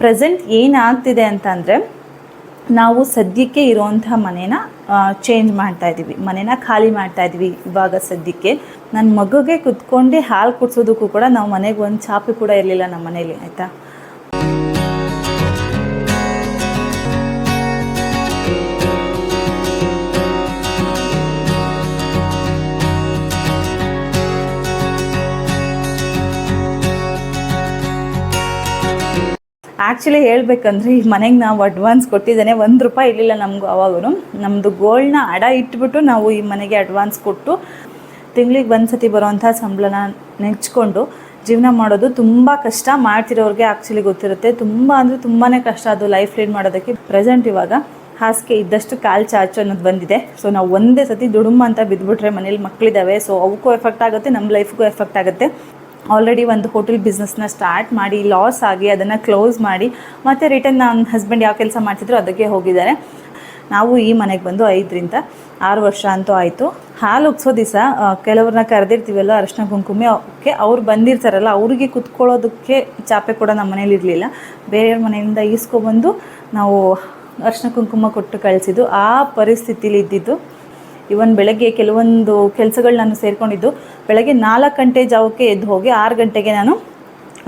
Present ಏನಾಗ್ತಿದೆ ಅಂತಂದರೆ, ನಾವು ಸದ್ಯಕ್ಕೆ ಇರೋವಂಥ ಮನೇನ ಚೇಂಜ್ ಮಾಡ್ತಾಯಿದ್ದೀವಿ, ಮನೇನ ಖಾಲಿ ಮಾಡ್ತಾಯಿದ್ವಿ ಇವಾಗ ಸದ್ಯಕ್ಕೆ. ನನ್ನ ಮಗುಗೆ ಕುತ್ಕೊಂಡು ಹಾಲು ಕುಡಿಸೋದಕ್ಕೂ ಕೂಡ ನಾವು ಮನೆಗೆ ಒಂದು ಚಾಪೆ ಕೂಡ ಇರಲಿಲ್ಲ ನಮ್ಮ ಮನೇಲಿ, ಆಯಿತಾ. ಆ್ಯಕ್ಚುಲಿ ಹೇಳಬೇಕಂದ್ರೆ ಈ ಮನೆಗೆ ನಾವು ಅಡ್ವಾನ್ಸ್ ಕೊಟ್ಟಿದ್ದೇನೆ, ₹1 ಇರಲಿಲ್ಲ ನಮಗೂ. ಅವಾಗೂ ನಮ್ಮದು ಗೋಲ್ಡ್ನ ಅಡ ಇಟ್ಬಿಟ್ಟು ನಾವು ಈ ಮನೆಗೆ ಅಡ್ವಾನ್ಸ್ ಕೊಟ್ಟು ತಿಂಗಳಿಗೆ ಒಂದು ಸತಿ ಬರೋವಂಥ ಸಂಬಳನ ನೆಚ್ಕೊಂಡು ಜೀವನ ಮಾಡೋದು ತುಂಬ ಕಷ್ಟ. ಮಾಡ್ತಿರೋರಿಗೆ ಆ್ಯಕ್ಚುಲಿ ಗೊತ್ತಿರುತ್ತೆ, ತುಂಬ ಅಂದರೆ ತುಂಬಾ ಕಷ್ಟ ಅದು ಲೈಫ್ ಲೀಡ್ ಮಾಡೋದಕ್ಕೆ. ಪ್ರೆಸೆಂಟ್ ಇವಾಗ ಹಾಸಿಗೆ ಇದ್ದಷ್ಟು ಕಾಲು ಚಾಚು ಅನ್ನೋದು ಬಂದಿದೆ. ಸೊ ನಾವು ಒಂದೇ ಸತಿ ದುಡುಮ ಅಂತ ಬಿದ್ದುಬಿಟ್ರೆ ಮನೇಲಿ ಮಕ್ಕಳಿದ್ದಾವೆ, ಸೊ ಅವಕ್ಕೂ ಎಫೆಕ್ಟ್ ಆಗುತ್ತೆ, ನಮ್ಮ ಲೈಫ್ಗೂ ಎಫೆಕ್ಟ್ ಆಗುತ್ತೆ. ಆಲ್ರೆಡಿ ಒಂದು ಹೋಟೆಲ್ ಬಿಸ್ನೆಸ್ನ ಸ್ಟಾರ್ಟ್ ಮಾಡಿ ಲಾಸ್ ಆಗಿ ಅದನ್ನು ಕ್ಲೋಸ್ ಮಾಡಿ ಮತ್ತು ರಿಟರ್ನ್ ನನ್ನ ಹಸ್ಬೆಂಡ್ ಯಾವ ಕೆಲಸ ಮಾಡ್ತಿದ್ರು ಅದಕ್ಕೆ ಹೋಗಿದ್ದಾರೆ. ನಾವು ಈ ಮನೆಗೆ ಬಂದು 5-6 ವರ್ಷ ಅಂತೂ ಆಯಿತು. ಹಾಲು ಉಗ್ಸೋ ದಿವಸ ಕೆಲವ್ರನ್ನ ಕರೆದಿರ್ತೀವಲ್ಲ ಅರಿಶಿನ ಕುಂಕುಮಕ್ಕೆ, ಅವ್ರು ಬಂದಿರ್ತಾರಲ್ಲ ಅವ್ರಿಗೆ ಕುತ್ಕೊಳ್ಳೋದಕ್ಕೆ ಚಾಪೆ ಕೂಡ ನಮ್ಮ ಮನೇಲಿ ಇರಲಿಲ್ಲ. ಬೇರೆಯವ್ರ ಮನೆಯಿಂದ ಈಸ್ಕೊಬಂದು ನಾವು ಅರಿಶಿನ ಕುಂಕುಮ ಕೊಟ್ಟು ಕಳಿಸಿದ್ದು ಆ ಪರಿಸ್ಥಿತಿಲಿ ಇದ್ದಿದ್ದು. ಇವನ್ ಬೆಳಗ್ಗೆ ಕೆಲವೊಂದು ಕೆಲಸಗಳು ನಾನು ಸೇರಿಕೊಂಡಿದ್ದು ಬೆಳಗ್ಗೆ 4 ಗಂಟೆ ಜಾವಕ್ಕೆ ಎದ್ದು ಹೋಗಿ 6 ಗಂಟೆಗೆ ನಾನು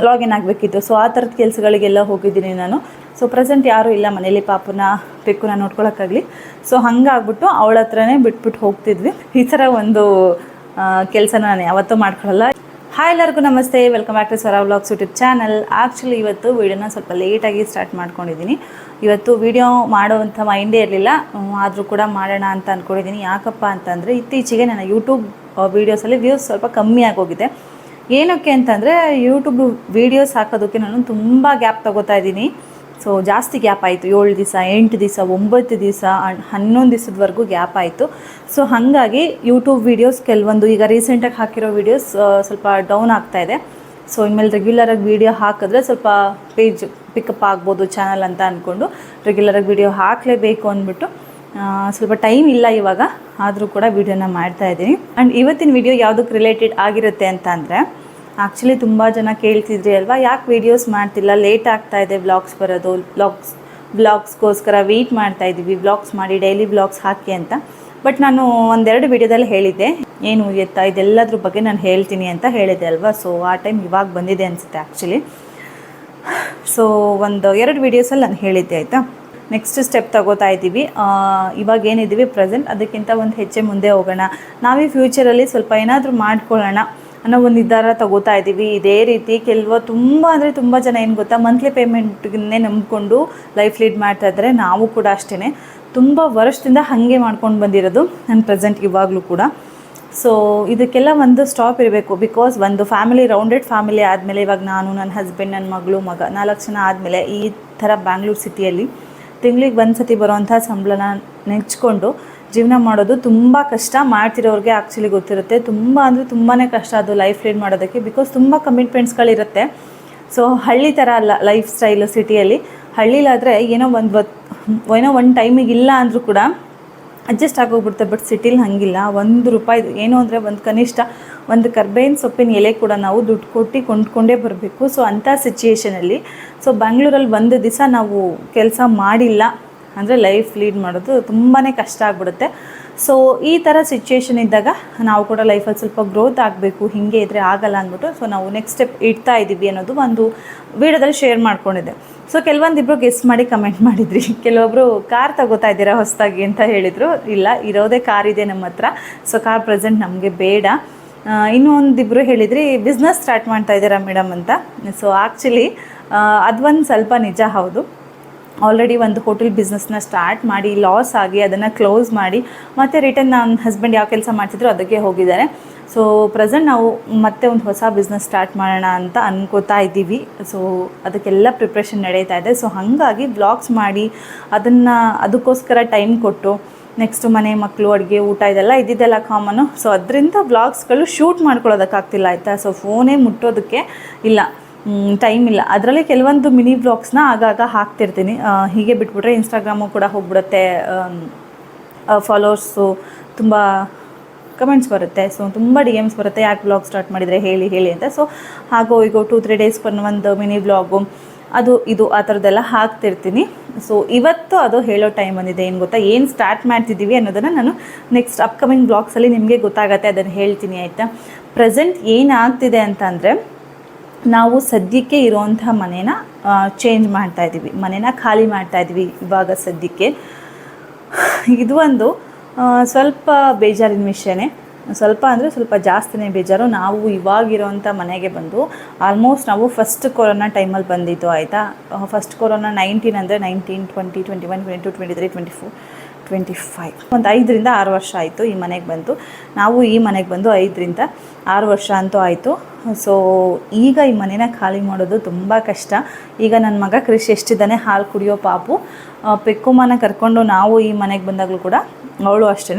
ಲಾಗಿನ್ ಆಗಬೇಕಿತ್ತು. ಸೊ ಆ ಥರದ ಕೆಲಸಗಳಿಗೆಲ್ಲ ಹೋಗಿದ್ದೀನಿ ನಾನು. ಸೊ ಪ್ರೆಸೆಂಟ್ ಯಾರೂ ಇಲ್ಲ ಮನೇಲಿ, ಪಾಪನ ಪೆಕ್ಕುನ ನೋಡ್ಕೊಳಕ್ಕಾಗಲಿ. ಸೊ ಹಂಗಾಗ್ಬಿಟ್ಟು ಅವಳ ಹತ್ರನೇ ಬಿಟ್ಬಿಟ್ಟು ಹೋಗ್ತಿದ್ವಿ. ಈ ಥರ ಒಂದು ಕೆಲಸನ ನಾನು ಯಾವತ್ತೂ ಮಾಡ್ಕೊಳ್ಳಲ್ಲ. ಹಾಯ್ ಎಲ್ಲರಿಗೂ ನಮಸ್ತೆ, welcome back to Swara vlogs YouTube channel. Actually ಇವತ್ತು ವೀಡಿಯೋನ ಸ್ವಲ್ಪ ಲೇಟಾಗಿ ಸ್ಟಾರ್ಟ್ ಮಾಡ್ಕೊಂಡಿದ್ದೀನಿ. ಇವತ್ತು ವೀಡಿಯೋ ಮಾಡೋವಂಥ ಮೈಂಡೇ ಇರಲಿಲ್ಲ, ಆದರೂ ಕೂಡ ಮಾಡೋಣ ಅಂತ ಅಂದ್ಕೊಂಡಿದ್ದೀನಿ. ಯಾಕಪ್ಪ ಅಂತಂದರೆ ಇತ್ತೀಚೆಗೆ ನನ್ನ ಯೂಟ್ಯೂಬ್ ವೀಡಿಯೋಸಲ್ಲಿ ವ್ಯೂಸ್ ಸ್ವಲ್ಪ ಕಮ್ಮಿ ಆಗೋಗಿದೆ. ಏನಕ್ಕೆ ಅಂತಂದರೆ ಯೂಟ್ಯೂಬ್ ವೀಡಿಯೋಸ್ ಹಾಕೋದಕ್ಕೆ ನಾನು ತುಂಬ ಗ್ಯಾಪ್ ತೊಗೋತಾ ಇದ್ದೀನಿ. ಸೊ ಜಾಸ್ತಿ ಗ್ಯಾಪ್ ಆಯಿತು, 7 ದಿವಸ 8 ದಿವಸ 9 ದಿವಸ 11 ದಿವಸದವರೆಗೂ ಗ್ಯಾಪ್ ಆಯಿತು. ಸೊ ಹಾಗಾಗಿ ಯೂಟ್ಯೂಬ್ ವೀಡಿಯೋಸ್ ಕೆಲವೊಂದು ಈಗ ರೀಸೆಂಟಾಗಿ ಹಾಕಿರೋ ವೀಡಿಯೋಸ್ ಸ್ವಲ್ಪ ಡೌನ್ ಆಗ್ತಾಯಿದೆ. ಸೊ ಇನ್ಮೇಲೆ ರೆಗ್ಯುಲರಾಗಿ ವೀಡಿಯೋ ಹಾಕಿದ್ರೆ ಸ್ವಲ್ಪ ಪೇಜ್ ಪಿಕಪ್ ಆಗ್ಬೋದು ಚಾನಲ್ ಅಂತ ಅಂದ್ಕೊಂಡು ರೆಗ್ಯುಲರಾಗಿ ವೀಡಿಯೋ ಹಾಕಲೇಬೇಕು ಅಂದ್ಬಿಟ್ಟು ಸ್ವಲ್ಪ ಟೈಮ್ ಇಲ್ಲ ಇವಾಗ, ಆದರೂ ಕೂಡ ವೀಡಿಯೋನ ಮಾಡ್ತಾಯಿದ್ದೀನಿ. ಆ್ಯಂಡ್ ಇವತ್ತಿನ ವೀಡಿಯೋ ಯಾವುದಕ್ಕೆ ರಿಲೇಟೆಡ್ ಆಗಿರುತ್ತೆ ಅಂತ ಅಂದರೆ, ಆ್ಯಕ್ಚುಲಿ ತುಂಬ ಜನ ಕೇಳ್ತಿದ್ರಿ ಅಲ್ವಾ, ಯಾಕೆ ವೀಡಿಯೋಸ್ ಮಾಡ್ತಿಲ್ಲ, ಲೇಟ್ ಆಗ್ತಾಯಿದೆ ವ್ಲಾಗ್ಸ್ ಬರೋದು, ವ್ಲಾಗ್ಸ್ಗೋಸ್ಕರ ವೆಯ್ಟ್ ಮಾಡ್ತಾಯಿದ್ದೀವಿ, ವ್ಲಾಗ್ಸ್ ಮಾಡಿ ಡೈಲಿ ವ್ಲಾಗ್ಸ್ ಹಾಕಿ ಅಂತ. ಬಟ್ ನಾನು 1-2 ವೀಡಿಯೋದಲ್ಲಿ ಹೇಳಿದ್ದೆ, ಏನು ಎತ್ತಾ ಇದೆಲ್ಲದ್ರ ಬಗ್ಗೆ ನಾನು ಹೇಳ್ತೀನಿ ಅಂತ ಹೇಳಿದೆ ಅಲ್ವಾ. ಸೊ ಆ ಟೈಮ್ ಇವಾಗ ಬಂದಿದೆ ಅನಿಸುತ್ತೆ ಆ್ಯಕ್ಚುಲಿ. ಸೊ 1-2 ವೀಡಿಯೋಸಲ್ಲಿ ನಾನು ಹೇಳಿದ್ದೆ, ಆಯಿತಾ. ನೆಕ್ಸ್ಟ್ ಸ್ಟೆಪ್ ತಗೋತಾ ಇದ್ದೀವಿ. ಇವಾಗ ಏನಿದ್ದೀವಿ ಪ್ರೆಸೆಂಟ್, ಅದಕ್ಕಿಂತ ಒಂದು ಹೆಚ್ಚೆ ಮುಂದೆ ಹೋಗೋಣ, ನಾವೇ ಫ್ಯೂಚರಲ್ಲಿ ಸ್ವಲ್ಪ ಏನಾದರೂ ಮಾಡ್ಕೊಳ್ಳೋಣ ಅನ್ನೋ ಒಂದು ನಿರ್ಧಾರ ತಗೋತಾ ಇದ್ದೀವಿ. ಇದೇ ರೀತಿ ತುಂಬ ಅಂದರೆ ತುಂಬ ಜನ ಏನು ಗೊತ್ತಾ, ಮಂತ್ಲಿ ಪೇಮೆಂಟ್ಗೆ ನಂಬಿಕೊಂಡು ಲೈಫ್ ಲೀಡ್ ಮಾಡ್ತಾ ಇದ್ದಾರೆ. ನಾವು ಕೂಡ ಅಷ್ಟೇ ತುಂಬ ವರ್ಷದಿಂದ ಹಾಗೆ ಮಾಡ್ಕೊಂಡು ಬಂದಿರೋದು ನನ್ನ ಪ್ರೆಸೆಂಟ್ ಇವಾಗಲೂ ಕೂಡ. ಸೊ ಇದಕ್ಕೆಲ್ಲ ಒಂದು ಸ್ಟಾಪ್ ಇರಬೇಕು. ಬಿಕಾಸ್ ಒಂದು ಫ್ಯಾಮಿಲಿ, ರೌಂಡೆಡ್ ಫ್ಯಾಮಿಲಿ ಆದಮೇಲೆ, ಇವಾಗ ನಾನು, ನನ್ನ ಹಸ್ಬೆಂಡ್, ನನ್ನ ಮಗಳು, ಮಗ 4 ಜನ ಆದಮೇಲೆ ಈ ಥರ ಬ್ಯಾಂಗ್ಳೂರು ಸಿಟಿಯಲ್ಲಿ ತಿಂಗಳಿಗೆ ಒಂದು ಸತಿ ಬರೋವಂಥ ಸಂಬಳನ ನೆಚ್ಕೊಂಡು ಜೀವನ ಮಾಡೋದು ತುಂಬ ಕಷ್ಟ. ಮಾಡ್ತಿರೋರಿಗೆ ಆ್ಯಕ್ಚುಲಿ ಗೊತ್ತಿರುತ್ತೆ, ತುಂಬ ಅಂದರೆ ತುಂಬಾ ಕಷ್ಟ ಅದು ಲೈಫ್ ಲೀಡ್ ಮಾಡೋದಕ್ಕೆ. ಬಿಕಾಸ್ ತುಂಬ ಕಮಿಟ್ಮೆಂಟ್ಸ್ಗಳಿರುತ್ತೆ. ಸೊ ಹಳ್ಳಿ ಥರ ಅಲ್ಲ ಲೈಫ್ ಸ್ಟೈಲು ಸಿಟಿಯಲ್ಲಿ. ಹಳ್ಳಿಲಾದರೆ ಏನೋ ಒಂದು ಟೈಮಿಗೆ ಇಲ್ಲ ಅಂದರೂ ಕೂಡ ಅಡ್ಜಸ್ಟ್ ಆಗೋಗ್ಬಿಡುತ್ತೆ. ಬಟ್ ಸಿಟಿಲಿ ಹಾಗಿಲ್ಲ. ₹1 ಏನೋ ಅಂದರೆ ಒಂದು ಕನಿಷ್ಠ ಒಂದು ಕರ್ಬೇವಿನ ಸೊಪ್ಪಿನ ಎಲೆ ಕೂಡ ನಾವು ದುಡ್ಡು ಕೊಟ್ಟು ಕೊಂಡ್ಕೊಂಡೇ ಬರಬೇಕು. ಸೊ ಅಂಥ ಸಿಚುಯೇಷನಲ್ಲಿ ಬ್ಯಾಂಗ್ಳೂರಲ್ಲಿ ಒಂದು ದಿವಸ ನಾವು ಕೆಲಸ ಮಾಡಿಲ್ಲ ಅಂದರೆ ಲೈಫ್ ಲೀಡ್ ಮಾಡೋದು ತುಂಬಾ ಕಷ್ಟ ಆಗಿಬಿಡುತ್ತೆ. ಸೊ ಈ ಥರ ಸಿಚುಯೇಷನ್ ಇದ್ದಾಗ ನಾವು ಕೂಡ ಲೈಫಲ್ಲಿ ಸ್ವಲ್ಪ ಗ್ರೋತ್ ಆಗಬೇಕು, ಹೀಗೆ ಇದ್ದರೆ ಆಗಲ್ಲ ಅಂದ್ಬಿಟ್ಟು ಸೊ ನಾವು ನೆಕ್ಸ್ಟ್ ಸ್ಟೆಪ್ ಇಡ್ತಾ ಇದ್ದೀವಿ ಅನ್ನೋದು ಒಂದು ವೀಡಿಯೋದಲ್ಲಿ ಶೇರ್ ಮಾಡ್ಕೊಂಡಿದ್ದೆ. ಸೊ ಕೆಲವೊಂದಿಬ್ಬರು ಗೆಸ್ಟ್ ಮಾಡಿ ಕಮೆಂಟ್ ಮಾಡಿದ್ರಿ, ಕೆಲವೊಬ್ಬರು ಕಾರ್ ತಗೋತಾ ಇದ್ದೀರಾ ಹೊಸದಾಗಿ ಅಂತ ಹೇಳಿದರು. ಇಲ್ಲ, ಇರೋದೇ ಕಾರ್ ಇದೆ ನಮ್ಮ ಹತ್ರ. ಸೊ ಕಾರ್ ಪ್ರೆಸೆಂಟ್ ನಮಗೆ ಬೇಡ. ಇನ್ನೊಂದಿಬ್ಬರು ಹೇಳಿದ್ರಿ ಬಿಸ್ನೆಸ್ ಸ್ಟಾರ್ಟ್ ಮಾಡ್ತಾ ಇದ್ದೀರಾ ಮೇಡಮ್ ಅಂತ. ಸೊ ಆ್ಯಕ್ಚುಲಿ ಅದೊಂದು ಸ್ವಲ್ಪ ನಿಜ, ಹೌದು. ಆಲ್ರೆಡಿ ಒಂದು ಹೋಟೆಲ್ ಬಿಸ್ನೆಸ್ನ ಸ್ಟಾರ್ಟ್ ಮಾಡಿ ಲಾಸ್ ಆಗಿ ಅದನ್ನು ಕ್ಲೋಸ್ ಮಾಡಿ ಮತ್ತು ರಿಟರ್ನ್ ನನ್ನ ಹಸ್ಬೆಂಡ್ ಯಾವ ಕೆಲಸ ಮಾಡ್ತಿದ್ರು ಅದಕ್ಕೆ ಹೋಗಿದ್ದಾರೆ. ಸೊ ಪ್ರೆಸೆಂಟ್ ನಾವು ಮತ್ತೆ ಒಂದು ಹೊಸ ಬಿಸ್ನೆಸ್ ಸ್ಟಾರ್ಟ್ ಮಾಡೋಣ ಅಂತ ಅನ್ಕೋತಾ ಇದ್ದೀವಿ. ಸೊ ಅದಕ್ಕೆಲ್ಲ ಪ್ರಿಪ್ರೇಷನ್ ನಡೀತಾ ಇದೆ. ಸೊ ಹಾಗಾಗಿ ವ್ಲಾಗ್ಸ್ ಮಾಡಿ ಅದಕ್ಕೋಸ್ಕರ ಟೈಮ್ ಕೊಟ್ಟು ನೆಕ್ಸ್ಟು ಮನೆ ಮಕ್ಕಳು ಅಡುಗೆ ಊಟ ಇದೆಲ್ಲ ಇದ್ದಿದ್ದೆಲ್ಲ ಕಾಮನು. ಸೊ ಅದರಿಂದ ವ್ಲಾಗ್ಸ್ಗಳು ಶೂಟ್ ಮಾಡ್ಕೊಳ್ಳೋದಕ್ಕಾಗ್ತಿಲ್ಲ, ಆಯಿತಾ. ಸೊ ಫೋನೇ ಮುಟ್ಟೋದಕ್ಕೆ ಇಲ್ಲ, ಟೈಮ್ ಇಲ್ಲ. ಅದರಲ್ಲಿ ಕೆಲವೊಂದು ಮಿನಿ ವ್ಲಾಗ್ಸ್ನ ಆಗಾಗ ಹಾಕ್ತಿರ್ತೀನಿ. ಹೀಗೆ ಬಿಟ್ಬಿಟ್ರೆ ಇನ್ಸ್ಟಾಗ್ರಾಮು ಕೂಡ ಹೋಗ್ಬಿಡುತ್ತೆ, ಫಾಲೋವರ್ಸು ತುಂಬ ಕಮೆಂಟ್ಸ್ ಬರುತ್ತೆ. ಸೊ ತುಂಬ DMs ಬರುತ್ತೆ, ಯಾಕೆ ವ್ಲಾಗ್ ಸ್ಟಾರ್ಟ್ ಮಾಡಿದರೆ ಹೇಳಿ ಅಂತ. ಸೊ ಹಾಗೋ ಈಗ 2-3 ಡೇಸ್ ಒಂದು ಮಿನಿ ವ್ಲಾಗು ಅದು ಇದು ಆ ಥರದ್ದೆಲ್ಲ ಹಾಕ್ತಿರ್ತೀನಿ. ಸೊ ಇವತ್ತು ಅದು ಹೇಳೋ ಟೈಮ್ ಬಂದಿದೆ. ಏನು ಗೊತ್ತಾ, ಏನು ಸ್ಟಾರ್ಟ್ ಮಾಡ್ತಿದ್ದೀವಿ ಅನ್ನೋದನ್ನು ನಾನು ನೆಕ್ಸ್ಟ್ ಅಪ್ಕಮಿಂಗ್ ಬ್ಲಾಗ್ಸಲ್ಲಿ ನಿಮಗೆ ಗೊತ್ತಾಗತ್ತೆ, ಅದನ್ನು ಹೇಳ್ತೀನಿ ಆಯಿತಾ. ಪ್ರೆಸೆಂಟ್ ಏನಾಗ್ತಿದೆ ಅಂತಂದರೆ, ನಾವು ಸದ್ಯಕ್ಕೆ ಇರೋವಂಥ ಮನೇನ ಚೇಂಜ್ ಮಾಡ್ತಾಯಿದ್ದೀವಿ, ಮನೇನ ಖಾಲಿ ಮಾಡ್ತಾಯಿದ್ವಿ ಇವಾಗ ಸದ್ಯಕ್ಕೆ. ಇದು ಒಂದು ಸ್ವಲ್ಪ ಬೇಜಾರಿನ ವಿಷಯನೇ, ಸ್ವಲ್ಪ ಅಂದರೆ ಸ್ವಲ್ಪ ಜಾಸ್ತಿನೇ ಬೇಜಾರು. ನಾವು ಇವಾಗಿರೋವಂಥ ಮನೆಗೆ ಬಂದು ಆಲ್ಮೋಸ್ಟ್ ನಾವು ಫಸ್ಟ್ ಕೊರೋನಾ ಟೈಮಲ್ಲಿ ಬಂದಿದ್ದು ಆಯಿತಾ. ಫಸ್ಟ್ ಕೊರೋನಾ 19 ಅಂದರೆ 19, 20, 21, 22, 23, 24, 25 ಒಂದು 5ರಿಂದ 6 ವರ್ಷ ಆಯಿತು ಈ ಮನೆಗೆ ಬಂದು. ನಾವು ಈ ಮನೆಗೆ ಬಂದು 5ರಿಂದ 6 ವರ್ಷ ಅಂತೂ ಆಯಿತು. ಸೊ ಈಗ ಈ ಮನೇನ ಖಾಲಿ ಮಾಡೋದು ತುಂಬ ಕಷ್ಟ. ಈಗ ನನ್ನ ಮಗ ಕ್ರಿಶ್ ಎಷ್ಟಿದ್ದಾನೆ, ಹಾಲು ಕುಡಿಯೋ ಪಾಪು. ಪೆಕ್ಕುಮ್ಮನ ಕರ್ಕೊಂಡು ನಾವು ಈ ಮನೆಗೆ ಬಂದಾಗಲೂ ಕೂಡ ಅವಳು ಅಷ್ಟೇ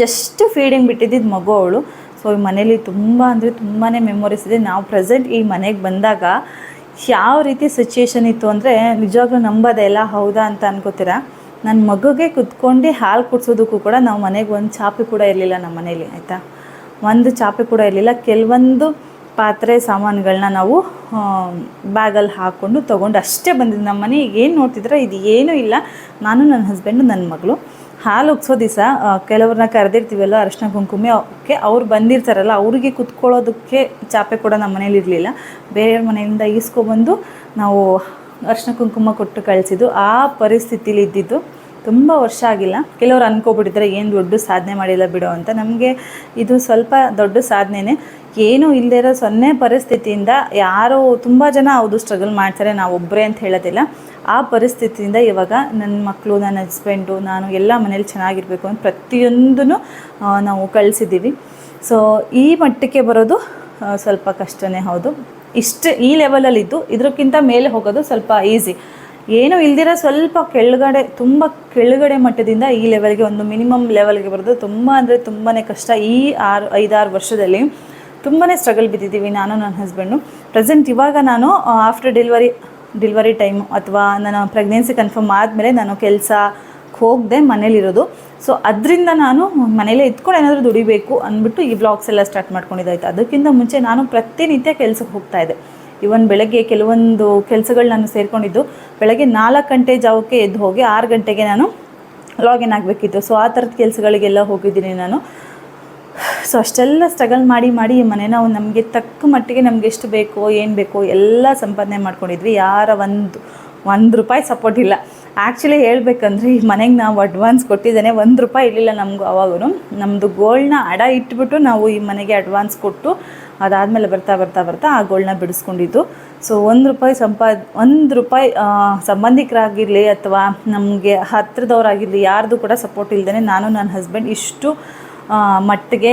ಜಸ್ಟ್ ಫೀಡಿಂಗ್ ಬಿಟ್ಟಿದ್ದಿದ್ದು ಮಗು ಅವಳು. ಸೊ ಈ ಮನೇಲಿ ತುಂಬ ಅಂದರೆ ತುಂಬಾ ಮೆಮೊರೀಸ್ ಇದೆ. ನಾವು ಪ್ರೆಸೆಂಟ್ ಈ ಮನೆಗೆ ಬಂದಾಗ ಯಾವ ರೀತಿ ಸಿಚುಯೇಷನ್ ಇತ್ತು ಅಂದರೆ ನಿಜವಾಗ್ಲೂ ನಂಬೋದೇ ಇಲ್ಲ, ಹೌದಾ ಅಂತ ಅನ್ಕೋತೀರಾ. ನನ್ನ ಮಗುಗೆ ಕುತ್ಕೊಂಡು ಹಾಲು ಕುಡಿಸೋದಕ್ಕೂ ಕೂಡ ನಾವು ಮನೆಗೆ ಒಂದು ಚಾಪೆ ಕೂಡ ಇರಲಿಲ್ಲ ನಮ್ಮ ಮನೇಲಿ ಆಯಿತಾ. ಒಂದು ಚಾಪೆ ಕೂಡ ಇರಲಿಲ್ಲ. ಕೆಲವೊಂದು ಪಾತ್ರೆ ಸಾಮಾನುಗಳನ್ನ ನಾವು ಬ್ಯಾಗಲ್ಲಿ ಹಾಕ್ಕೊಂಡು ತೊಗೊಂಡು ಅಷ್ಟೇ ಬಂದಿದ್ದು ನಮ್ಮ ಮನೆಗೆ. ಏನು ನೋಡ್ತಿದ್ರೆ ಇದು ಏನೂ ಇಲ್ಲ. ನಾನು, ನನ್ನ ಹಸ್ಬೆಂಡು, ನನ್ನ ಮಗಳು ಹಾಲು ಉಗ್ಸೋ ದಿವಸ ಕೆಲವ್ರನ್ನ ಕರೆದಿರ್ತೀವಲ್ಲ ಅರಿಶಿನ ಕುಂಕುಮಕ್ಕೆ, ಅವ್ರು ಬಂದಿರ್ತಾರಲ್ಲ ಅವ್ರಿಗೆ ಕುತ್ಕೊಳ್ಳೋದಕ್ಕೆ ಚಾಪೆ ಕೂಡ ನಮ್ಮ ಮನೇಲಿ ಇರಲಿಲ್ಲ. ಬೇರೆಯವ್ರ ಮನೆಯಿಂದ ಈಸ್ಕೊಬಂದು ನಾವು ಅರಿಶಿನ ಕುಂಕುಮ ಕೊಟ್ಟು ಕಳಿಸಿದ್ದು. ಆ ಪರಿಸ್ಥಿತಿಲಿ ಇದ್ದಿದ್ದು ತುಂಬ ವರ್ಷ ಆಗಿಲ್ಲ. ಕೆಲವರು ಅನ್ಕೋಬಿಟ್ಟಿದ್ದಾರೆ ಏನು ದೊಡ್ಡ ಸಾಧನೆ ಮಾಡಿಲ್ಲ ಬಿಡೋ ಅಂತ. ನಮಗೆ ಇದು ಸ್ವಲ್ಪ ದೊಡ್ಡ ಸಾಧನೆನೇ. ಏನೂ ಇಲ್ಲದೇ ಇರೋ 0 ಪರಿಸ್ಥಿತಿಯಿಂದ ಯಾರೋ ತುಂಬ ಜನ ಹೌದು ಸ್ಟ್ರಗಲ್ ಮಾಡ್ತಾರೆ, ನಾವು ಒಬ್ಬರೇ ಅಂತ ಹೇಳೋದಿಲ್ಲ. ಆ ಪರಿಸ್ಥಿತಿಯಿಂದ ಇವಾಗ ನನ್ನ ಮಕ್ಕಳು, ನನ್ನ ಹಸ್ಬೆಂಡು, ನಾನು ಎಲ್ಲ ಮನೇಲಿ ಚೆನ್ನಾಗಿರಬೇಕು ಅಂತ ಪ್ರತಿಯೊಂದೂ ನಾವು ಕಳಿಸಿದ್ದೀವಿ. ಸೊ ಈ ಮಟ್ಟಕ್ಕೆ ಬರೋದು ಸ್ವಲ್ಪ ಕಷ್ಟನೇ ಹೌದು. ಈ ಲೆವೆಲಲ್ಲಿದ್ದು ಇದಕ್ಕಿಂತ ಮೇಲೆ ಹೋಗೋದು ಸ್ವಲ್ಪ ಈಸಿ. ಏನೂ ಇಲ್ದಿರ ಸ್ವಲ್ಪ ಕೆಳಗಡೆ, ತುಂಬ ಕೆಳಗಡೆ ಮಟ್ಟದಿಂದ ಈ ಲೆವೆಲ್ಗೆ, ಒಂದು ಮಿನಿಮಮ್ ಲೆವೆಲ್ಗೆ ಬರೋದು ತುಂಬ ಅಂದರೆ ತುಂಬಾ ಕಷ್ಟ. ಈ 5-6 ವರ್ಷದಲ್ಲಿ ತುಂಬಾ ಸ್ಟ್ರಗಲ್ ಬಿದ್ದಿದ್ದೀವಿ ನಾನು, ನನ್ನ ಹಸ್ಬೆಂಡು. ಪ್ರೆಸೆಂಟ್ ಇವಾಗ ನಾನು ಆಫ್ಟರ್ ಡೆಲಿವರಿ ಟೈಮು ಅಥವಾ ನನ್ನ ಪ್ರೆಗ್ನೆನ್ಸಿ ಕನ್ಫರ್ಮ್ ಆದಮೇಲೆ ನಾನು ಕೆಲಸಕ್ಕೆ ಹೋಗದೆ ಮನೇಲಿರೋದು. ಸೊ ಅದರಿಂದ ನಾನು ಮನೇಲೇ ಇದ್ಕೊಂಡು ಏನಾದರೂ ದುಡಿಬೇಕು ಅಂದ್ಬಿಟ್ಟು ಈ ವ್ಲಾಗ್ಸ್ ಎಲ್ಲ ಸ್ಟಾರ್ಟ್ ಮಾಡ್ಕೊಂಡಿದ್ದಾಯ್ತು. ಅದಕ್ಕಿಂತ ಮುಂಚೆ ನಾನು ಪ್ರತಿನಿತ್ಯ ಕೆಲಸಕ್ಕೆ ಹೋಗ್ತಾಯಿದ್ದೆ. ಇವನ್ ಬೆಳಗ್ಗೆ ಕೆಲವೊಂದು ಕೆಲಸಗಳು ನಾನು ಸೇರಿಕೊಂಡಿದ್ದು ಬೆಳಗ್ಗೆ 4 ಗಂಟೆ ಜಾವಕ್ಕೆ ಎದ್ದು ಹೋಗಿ 6 ಗಂಟೆಗೆ ನಾನು ಲಾಗಿನ್ ಆಗಬೇಕಿತ್ತು. ಸೊ ಆ ಥರದ ಕೆಲಸಗಳಿಗೆಲ್ಲ ಹೋಗಿದ್ದೀನಿ ನಾನು. ಸೊ ಅಷ್ಟೆಲ್ಲ ಸ್ಟ್ರಗಲ್ ಮಾಡಿ ಈ ಮನೇನ ನಮಗೆ ತಕ್ಕ ಮಟ್ಟಿಗೆ ನಮ್ಗೆ ಎಷ್ಟು ಬೇಕೋ ಏನು ಬೇಕೋ ಎಲ್ಲ ಸಂಪಾದನೆ ಮಾಡ್ಕೊಂಡಿದ್ವಿ. ಯಾರ ಒಂದು ರೂಪಾಯಿ ಸಪೋರ್ಟ್ ಇಲ್ಲ. ಆ್ಯಕ್ಚುಲಿ ಹೇಳ್ಬೇಕಂದ್ರೆ ಈ ಮನೆಗೆ ನಾವು ಅಡ್ವಾನ್ಸ್ ಕೊಟ್ಟಿದ್ದೇನೆ, 1 ರೂಪಾಯಿ ಇರಲಿಲ್ಲ ನಮಗೂ. ಆವಾಗೂ ನಮ್ಮದು ಗೋಲ್ಡ್ನ ಅಡ ಇಟ್ಬಿಟ್ಟು ನಾವು ಈ ಮನೆಗೆ ಅಡ್ವಾನ್ಸ್ ಕೊಟ್ಟು ಅದಾದಮೇಲೆ ಬರ್ತಾ ಆ ಗೋಲ್ಡ್ನ ಬಿಡಿಸ್ಕೊಂಡಿದ್ದು. ಸೊ 1 ರೂಪಾಯಿ ಸಂಬಂಧಿಕರಾಗಿರಲಿ ಅಥವಾ ನಮಗೆ ಹತ್ತಿರದವರಾಗಿರಲಿ ಯಾರ್ದು ಕೂಡ ಸಪೋರ್ಟ್ ಇಲ್ಲದೇ ನಾನು, ನನ್ನ ಹಸ್ಬೆಂಡ್ ಇಷ್ಟು ಮಟ್ಟಿಗೆ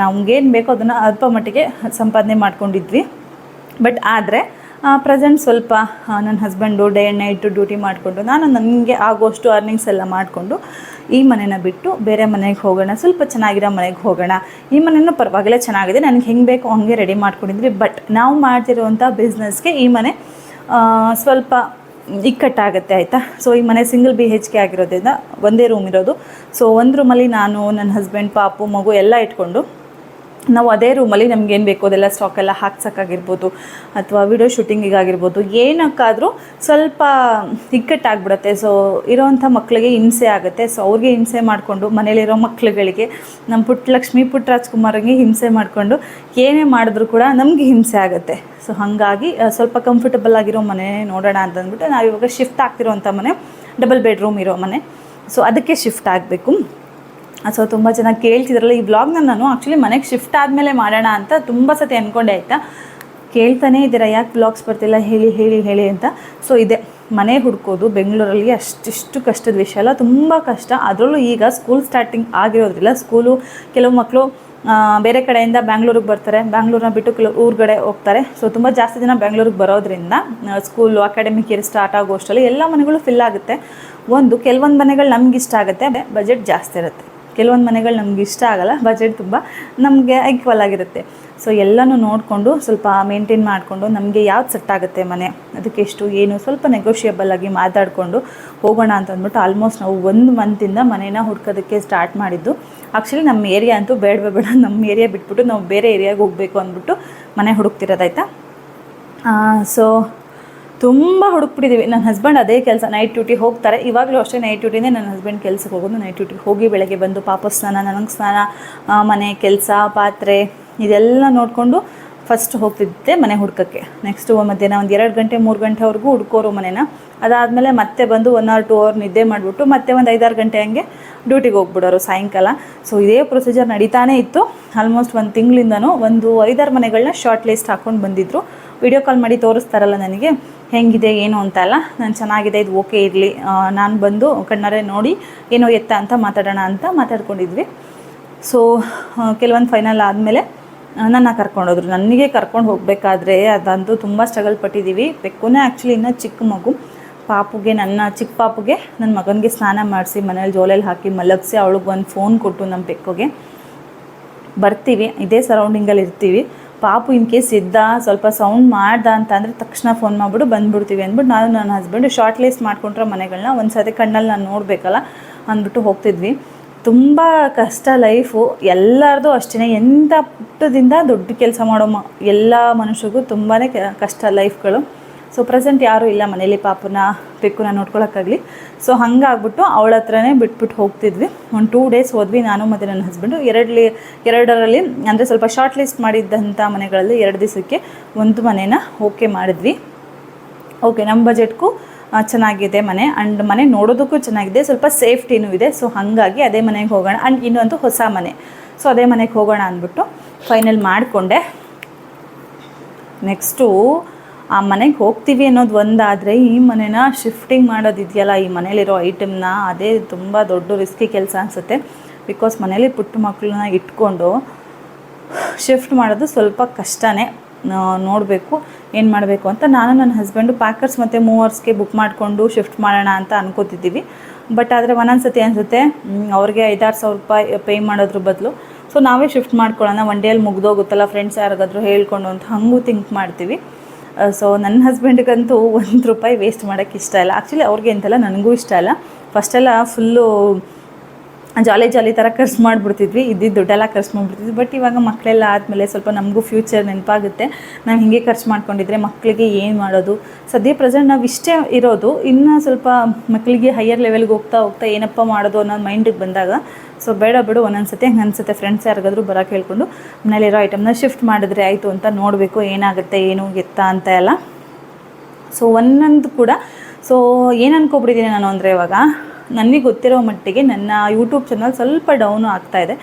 ನಮಗೇನು ಬೇಕೋ ಅದನ್ನು ಅಲ್ಪ ಮಟ್ಟಿಗೆ ಸಂಪಾದನೆ ಮಾಡ್ಕೊಂಡಿದ್ವಿ. ಬಟ್ ಆದರೆ ಪ್ರೆಸೆಂಟ್ ಸ್ವಲ್ಪ ನನ್ನ husband day and night duty ಮಾಡಿಕೊಂಡು ನಾನು ನನಗೆ ಆಗೋಷ್ಟು ಅರ್ನಿಂಗ್ಸ್ ಎಲ್ಲ ಮಾಡಿಕೊಂಡು ಈ ಮನೇನ ಬಿಟ್ಟು ಬೇರೆ ಮನೆಗೆ ಹೋಗೋಣ, ಸ್ವಲ್ಪ ಚೆನ್ನಾಗಿರೋ ಮನೆಗೆ ಹೋಗೋಣ. ಈ ಮನೆಯೂ ಪರವಾಗಿಲ್ಲ ಚೆನ್ನಾಗಿದೆ, ನನಗೆ ಹೆಂಗೆ ಬೇಕೋ ಹಂಗೆ ರೆಡಿ ಮಾಡ್ಕೊಂಡಿದ್ವಿ. ಬಟ್ ನಾವು ಮಾಡ್ತಿರುವಂಥ ಬಿಸ್ನೆಸ್ಗೆ ಈ ಮನೆ ಸ್ವಲ್ಪ ಇಕ್ಕಟ್ಟಾಗುತ್ತೆ ಆಯಿತಾ. ಸೊ ಈ ಮನೆ ಸಿಂಗಲ್ BHK ಆಗಿರೋದ್ರಿಂದ ಒಂದೇ ರೂಮ್ ಇರೋದು. ಸೊ ಒಂದು ರೂಮಲ್ಲಿ ನಾನು, ನನ್ನ ಹಸ್ಬೆಂಡ್, ಪಾಪು, ಮಗು ಎಲ್ಲ ಇಟ್ಕೊಂಡು ನಾವು ಅದೇ ರೂಮಲ್ಲಿ ನಮಗೇನು ಬೇಕೋ ಅದೆಲ್ಲ ಸ್ಟಾಕೆಲ್ಲ ಹಾಕ್ಸೋಕ್ಕಾಗಿರ್ಬೋದು ಅಥವಾ ವಿಡಿಯೋ ಶೂಟಿಂಗಿಗಾಗಿರ್ಬೋದು, ಏನಕ್ಕಾದರೂ ಸ್ವಲ್ಪ ಇಕ್ಕಟ್ಟಾಗ್ಬಿಡುತ್ತೆ. ಸೊ ಇರೋವಂಥ ಮಕ್ಕಳಿಗೆ ಹಿಂಸೆ ಆಗುತ್ತೆ. ಸೊ ಅವ್ರಿಗೆ ಹಿಂಸೆ ಮಾಡಿಕೊಂಡು ಮನೇಲಿರೋ ಮಕ್ಳುಗಳಿಗೆ, ನಮ್ಮ ಪುಟ್ಟಲಕ್ಷ್ಮಿ, ರಾಜ್ಕುಮಾರಿಗೆ ಹಿಂಸೆ ಮಾಡಿಕೊಂಡು ಏನೇ ಮಾಡಿದ್ರು ಕೂಡ ನಮಗೆ ಹಿಂಸೆ ಆಗುತ್ತೆ. ಸೊ ಹಾಗಾಗಿ ಸ್ವಲ್ಪ ಕಂಫರ್ಟಬಲ್ ಆಗಿರೋ ಮನೆ ನೋಡೋಣ ಅಂತಂದ್ಬಿಟ್ಟು ನಾವು ಇವಾಗ ಶಿಫ್ಟ್ ಆಗ್ತಿರೋವಂಥ ಮನೆ ಡಬಲ್ ಬೆಡ್ರೂಮ್ ಇರೋ ಮನೆ. ಸೊ ಅದಕ್ಕೆ ಶಿಫ್ಟ್ ಆಗಬೇಕು. ಸೊ ತುಂಬ ಜನ ಕೇಳ್ತಿದ್ರಲ್ಲ, ಈ ವ್ಲಾಗ್ನ ನಾನು ಆ್ಯಕ್ಚುಲಿ ಮನೆಗೆ ಶಿಫ್ಟ್ ಆದಮೇಲೆ ಮಾಡೋಣ ಅಂತ ತುಂಬ ಸತಿ ಅಂದ್ಕೊಂಡೆ ಆಯಿತಾ. ಕೇಳ್ತಾನೇ ಇದ್ದೀರಾ ಯಾಕೆ ವ್ಲಾಗ್ಸ್ ಬರ್ತಿಲ್ಲ ಹೇಳಿ ಅಂತ. ಸೊ ಇದೆ ಮನೆ ಹುಡ್ಕೋದು ಬೆಂಗಳೂರಲ್ಲಿ ಅಷ್ಟಿಷ್ಟು ಕಷ್ಟದ ವಿಷಯ ಅಲ್ಲ, ತುಂಬ ಕಷ್ಟ. ಅದರಲ್ಲೂ ಈಗ ಸ್ಕೂಲ್ ಸ್ಟಾರ್ಟಿಂಗ್ ಆಗಿರೋದ್ರಿಲ್ಲ, ಕೆಲವು ಮಕ್ಕಳು ಬೇರೆ ಕಡೆಯಿಂದ ಬ್ಯಾಂಗ್ಳೂರಿಗೆ ಬರ್ತಾರೆ, ಬ್ಯಾಂಗ್ಳೂರನ್ನ ಬಿಟ್ಟು ಕೆಲವು ಊರುಗಡೆ ಹೋಗ್ತಾರೆ. ಸೊ ತುಂಬ ಜಾಸ್ತಿ ಜನ ಬ್ಯಾಂಗ್ಳೂರಿಗೆ ಬರೋದ್ರಿಂದ ಸ್ಕೂಲು ಅಕಾಡೆಮಿಕ್ ಇಯರ್ ಸ್ಟಾರ್ಟ್ ಆಗೋ ಅಷ್ಟರಲ್ಲಿ ಎಲ್ಲ ಮನೆಗಳು ಫಿಲ್ ಆಗುತ್ತೆ. ಕೆಲವೊಂದು ಮನೆಗಳು ನಮ್ಗೆ ಇಷ್ಟ ಆಗುತ್ತೆ, ಬಜೆಟ್ ಜಾಸ್ತಿ ಇರುತ್ತೆ. ಕೆಲವೊಂದು ಮನೆಗಳು ನಮ್ಗೆ ಇಷ್ಟ ಆಗೋಲ್ಲ, ಬಜೆಟ್ ತುಂಬ ನಮಗೆ ಈಕ್ವಲ್ ಆಗಿರುತ್ತೆ. ಸೊ ಎಲ್ಲನೂ ನೋಡಿಕೊಂಡು ಸ್ವಲ್ಪ ಮೇಂಟೈನ್ ಮಾಡಿಕೊಂಡು ನಮಗೆ ಯಾವ್ದು ಸೆಟ್ ಆಗುತ್ತೆ ಮನೆ, ಅದಕ್ಕೆ ಎಷ್ಟು ಏನು ಸ್ವಲ್ಪ ನೆಗೋಷಿಯಬಲ್ ಆಗಿ ಮಾತಾಡಿಕೊಂಡು ಹೋಗೋಣ ಅಂತಂದ್ಬಿಟ್ಟು ಆಲ್ಮೋಸ್ಟ್ ನಾವು 1 ಮಂತಿಂದ ಮನೇನ ಹುಡ್ಕೋದಕ್ಕೆ ಸ್ಟಾರ್ಟ್ ಮಾಡಿದ್ದು. ಆ್ಯಕ್ಚುಲಿ ನಮ್ಮ ಏರಿಯಾ ಅಂತೂ ಬೇಡ, ನಮ್ಮ ಏರಿಯಾ ಬಿಟ್ಬಿಟ್ಟು ನಾವು ಬೇರೆ ಏರಿಯಾಗೆ ಹೋಗಬೇಕು ಅಂದ್ಬಿಟ್ಟು ಮನೆ ಹುಡುಕ್ತಿರೋದಾಯ್ತಾ. ಸೊ ತುಂಬ ಹುಡುಕ್ಬಿಟ್ಟಿದ್ದೀವಿ. ನನ್ನ ಹಸ್ಬೆಂಡ್ ಅದೇ ಕೆಲಸ, ನೈಟ್ ಡ್ಯೂಟಿ ಹೋಗ್ತಾರೆ. ಇವಾಗಲೂ ಅಷ್ಟೇ ನೈಟ್ ಡ್ಯೂಟಿನೇ ನನ್ನ ಹಸ್ಬೆಂಡ್ ಕೆಲಸಕ್ಕೆ ಹೋಗೋದು. ನೈಟ್ ಡ್ಯೂಟಿಗೆ ಹೋಗಿ ಬೆಳಗ್ಗೆ ಬಂದು ಪಾಪ ಸ್ನಾನ, ನನಗೆ ಸ್ನಾನ, ಮನೆ ಕೆಲಸ, ಪಾತ್ರೆ ಇದೆಲ್ಲ ನೋಡಿಕೊಂಡು ಫಸ್ಟ್ ಹೋಗ್ತಿದ್ದೆ ಮನೆ ಹುಡ್ಕೋಕ್ಕೆ. ನೆಕ್ಸ್ಟು ಮಧ್ಯಾಹ್ನ ಒಂದು 2 ಗಂಟೆ 3 ಗಂಟೆವರೆಗೂ ಹುಡ್ಕೋರು ಮನೇನ. ಅದಾದಮೇಲೆ ಮತ್ತೆ ಬಂದು 1 or 2 ಅವರ್ ನಿದ್ದೆ ಮಾಡಿಬಿಟ್ಟು ಮತ್ತೆ ಒಂದು 5-6 ಗಂಟೆ ಹಂಗೆ ಡ್ಯೂಟಿಗೆ ಹೋಗ್ಬಿಡೋರು ಸಾಯಂಕಾಲ. ಸೊ ಇದೇ ಪ್ರೊಸೀಜರ್ ನಡೀತಾನೇ ಇತ್ತು ಆಲ್ಮೋಸ್ಟ್ 1 ತಿಂಗಳಿಂದನೂ. ಒಂದು 5-6 ಮನೆಗಳನ್ನ ಶಾರ್ಟ್ ಲಿಸ್ಟ್ ಹಾಕ್ಕೊಂಡು ಬಂದಿದ್ದರು. ವಿಡಿಯೋ ಕಾಲ್ ಮಾಡಿ ತೋರಿಸ್ತಾರಲ್ಲ ನನಗೆ ಹೆಂಗಿದೆ ಏನು ಅಂತ ಅಲ್ಲ. ನಾನು ಚೆನ್ನಾಗಿದೆ, ಇದು ಓಕೆ ಇರಲಿ, ನಾನು ಬಂದು ಕಣ್ಣಾರೆ ನೋಡಿ ಏನೋ ಎತ್ತ ಅಂತ ಮಾತಾಡೋಣ ಅಂತ ಮಾತಾಡ್ಕೊಂಡಿದ್ವಿ. ಸೊ ಕೆಲವೊಂದು ಫೈನಲ್ ಆದಮೇಲೆ ನನ್ನ ಕರ್ಕೊಂಡೋದ್ರು. ನನಗೆ ಕರ್ಕೊಂಡು ಹೋಗಬೇಕಾದ್ರೆ ಅದಂತೂ ತುಂಬ ಸ್ಟ್ರಗಲ್ ಪಟ್ಟಿದ್ದೀವಿ. ಬೆಕ್ಕುನೇ ಆ್ಯಕ್ಚುಲಿ ಇನ್ನೂ ಚಿಕ್ಕ ಮಗು. ಪಾಪುಗೆ, ನನ್ನ ಚಿಕ್ಕ ಪಾಪುಗೆ ನನ್ನ ಮಗನಿಗೆ ಸ್ನಾನ ಮಾಡಿಸಿ ಮನೇಲಿ ಜೋಲೆಯಲ್ಲಿ ಹಾಕಿ ಮಲಗಿಸಿ ಅವಳಿಗೆ ಒಂದು ಫೋನ್ ಕೊಟ್ಟು ನಮ್ಮ ಬೆಕ್ಕುಗೆ ಬರ್ತೀವಿ, ಇದೇ ಸರೌಂಡಿಂಗಲ್ಲಿ ಇರ್ತೀವಿ. ಪಾಪು ಇನ್ ಕೇಸ್ ಇದ್ದ ಸ್ವಲ್ಪ ಸೌಂಡ್ ಮಾಡ್ದ ಅಂತ ಅಂದರೆ ತಕ್ಷಣ ಫೋನ್ ಮಾಡಿಬಿಟ್ಟು ಬಂದುಬಿಡ್ತೀವಿ ಅಂದ್ಬಿಟ್ಟು ನಾನು ನನ್ನ ಹಸ್ಬೆಂಡು ಶಾರ್ಟ್ ಲಿಸ್ಟ್ ಮಾಡ್ಕೊಂಡ್ರೆ ಮನೆಗಳನ್ನ ಒಂದು ಸತಿ ಕಣ್ಣಲ್ಲಿ ನಾನು ನೋಡಬೇಕಲ್ಲ ಅಂದ್ಬಿಟ್ಟು ಹೋಗ್ತಿದ್ವಿ. ತುಂಬ ಕಷ್ಟ ಲೈಫು ಎಲ್ಲರದು ಅಷ್ಟೇ. ಎಂಥ ಪುಟ್ಟದಿಂದ ದೊಡ್ಡ ಕೆಲಸ ಮಾಡೋ ಎಲ್ಲ ಮನುಷ್ಯರಿಗೂ ತುಂಬಾ ಕಷ್ಟ ಲೈಫ್ಗಳು. ಸೊ ಪ್ರೆಸೆಂಟ್ ಯಾರೂ ಇಲ್ಲ ಮನೇಲಿ ಪಾಪುನ ಬೆಕ್ಕುನ ನೋಡ್ಕೊಳಕ್ಕಾಗಲಿ. ಸೊ ಹಂಗಾಗ್ಬಿಟ್ಟು ಅವಳ ಹತ್ರನೇ ಬಿಟ್ಬಿಟ್ಟು ಹೋಗ್ತಿದ್ವಿ. ಒಂದು 2 ಡೇಸ್ ಹೋದ್ವಿ ನಾನು ಮತ್ತು ನನ್ನ ಹಸ್ಬೆಂಡು. ಎರಡರಲ್ಲಿ ಅಂದರೆ ಸ್ವಲ್ಪ ಶಾರ್ಟ್ ಲಿಸ್ಟ್ ಮಾಡಿದ್ದಂಥ ಮನೆಗಳಲ್ಲಿ 2 ದಿವಸಕ್ಕೆ ಒಂದು ಮನೇನ ಓಕೆ ಮಾಡಿದ್ವಿ. ಓಕೆ, ನಮ್ಮ ಬಜೆಟ್ಗೂ ಚೆನ್ನಾಗಿದೆ ಮನೆ, ಆ್ಯಂಡ್ ಮನೆ ನೋಡೋದಕ್ಕೂ ಚೆನ್ನಾಗಿದೆ, ಸ್ವಲ್ಪ ಸೇಫ್ಟಿನೂ ಇದೆ. ಸೊ ಹಾಗಾಗಿ ಅದೇ ಮನೆಗೆ ಹೋಗೋಣ. ಆ್ಯಂಡ್ ಇನ್ನೊಂದು ಹೊಸ ಮನೆ, ಸೊ ಅದೇ ಮನೆಗೆ ಹೋಗೋಣ ಅಂದ್ಬಿಟ್ಟು ಫೈನಲ್ ಮಾಡಿಕೊಂಡೆ. ನೆಕ್ಸ್ಟು ಆ ಮನೆಗೆ ಹೋಗ್ತೀವಿ ಅನ್ನೋದು ಒಂದಾದರೆ, ಈ ಮನೆನ ಶಿಫ್ಟಿಂಗ್ ಮಾಡೋದಿದೆಯಲ್ಲ, ಈ ಮನೇಲಿರೋ ಐಟಮ್ನ, ಅದೇ ತುಂಬ ದೊಡ್ಡ ರಿಸ್ಕಿ ಕೆಲಸ ಅನಿಸುತ್ತೆ. ಬಿಕಾಸ್ ಮನೇಲಿ ಪುಟ್ಟ ಮಕ್ಕಳನ್ನ ಇಟ್ಕೊಂಡು ಶಿಫ್ಟ್ ಮಾಡೋದು ಸ್ವಲ್ಪ ಕಷ್ಟನೇ. ನೋಡಬೇಕು ಏನು ಮಾಡಬೇಕು ಅಂತ. ನಾನು ನನ್ನ ಹಸ್ಬೆಂಡು ಪ್ಯಾಕರ್ಸ್ ಮತ್ತು ಮೂವರ್ಸ್ಗೆ ಬುಕ್ ಮಾಡಿಕೊಂಡು ಶಿಫ್ಟ್ ಮಾಡೋಣ ಅಂತ ಅನ್ಕೋತಿದ್ದೀವಿ. ಬಟ್ ಆದರೆ ಒಂದೊಂದು ಸತಿ ಅನಿಸುತ್ತೆ ಅವ್ರಿಗೆ 5-6 ಸಾವಿರ ರೂಪಾಯಿ ಪೇ ಮಾಡೋದ್ರ ಬದಲು ಸೊ ನಾವೇ ಶಿಫ್ಟ್ ಮಾಡ್ಕೊಳ್ಳೋಣ, 1 ಡೇಯಲ್ಲಿ ಮುಗ್ದೋಗುತ್ತಲ್ಲ, ಫ್ರೆಂಡ್ಸ್ ಯಾರಿಗಾದ್ರೂ ಹೇಳ್ಕೊಂಡು ಅಂತ ಹಂಗೂ ಥಿಂಕ್ ಮಾಡ್ತೀವಿ. ಸೊ ನನ್ನ ಹಸ್ಬೆಂಡ್ಗಂತೂ 1 ರೂಪಾಯಿ ವೇಸ್ಟ್ ಮಾಡೋಕ್ಕೆ ಇಷ್ಟ ಇಲ್ಲ. ಆ್ಯಕ್ಚುಲಿ ಅವ್ರಿಗೆ ಅಂತೆಲ್ಲ ನನಗೂ ಇಷ್ಟ ಇಲ್ಲ. ಫಸ್ಟೆಲ್ಲ ಫುಲ್ಲು ಜಾಲಿ ಥರ ಖರ್ಚು ಮಾಡಿಬಿಡ್ತಿದ್ವಿ, ಇದ್ದಿದ್ದು ದುಡ್ಡೆಲ್ಲ ಖರ್ಚು ಮಾಡಿಬಿಡ್ತಿದ್ವಿ. ಬಟ್ ಇವಾಗ ಮಕ್ಕಳೆಲ್ಲ ಆದಮೇಲೆ ಸ್ವಲ್ಪ ನಮಗೂ ಫ್ಯೂಚರ್ ನೆನಪಾಗುತ್ತೆ. ನಾವು ಹೀಗೆ ಖರ್ಚು ಮಾಡ್ಕೊಂಡಿದ್ರೆ ಮಕ್ಕಳಿಗೆ ಏನು ಮಾಡೋದು. ಸದ್ಯ ಪ್ರೆಸೆಂಟ್ ನಾವು ಇಷ್ಟೇ ಇರೋದು, ಇನ್ನೂ ಸ್ವಲ್ಪ ಮಕ್ಕಳಿಗೆ ಹೈಯರ್ ಲೆವೆಲ್ಗೆ ಹೋಗ್ತಾ ಏನಪ್ಪ ಮಾಡೋದು ಅನ್ನೋದು ಮೈಂಡಿಗೆ ಬಂದಾಗ ಸೊ ಬೇಡ ಬಿಡು, ಒಂದೊಂದು ಸತಿ ಹಂಗೆ ಅನಿಸುತ್ತೆ. ಫ್ರೆಂಡ್ಸ್ ಯಾರಿಗಾದ್ರೂ ಬರೋಕ್ಕೆ ಹೇಳ್ಕೊಂಡು ಮನೇಲಿರೋ ಐಟಮ್ನ ಶಿಫ್ಟ್ ಮಾಡಿದ್ರೆ ಆಯಿತು ಅಂತ ನೋಡಬೇಕು ಏನಾಗುತ್ತೆ ಏನು ಎತ್ತ ಅಂತ ಎಲ್ಲ. ಸೊ ಒಂದೊಂದು ಕೂಡ ಸೊ ಏನು ಅನ್ಕೊಬಿಟ್ಟಿದ್ದೀನಿ ನಾನು ಅಂದರೆ, ಇವಾಗ ನನಗೆ ಗೊತ್ತಿರೋ ಮಟ್ಟಿಗೆ ನನ್ನ ಯೂಟ್ಯೂಬ್ ಚಾನಲ್ ಸ್ವಲ್ಪ ಡೌನು ಆಗ್ತಾಯಿದೆ.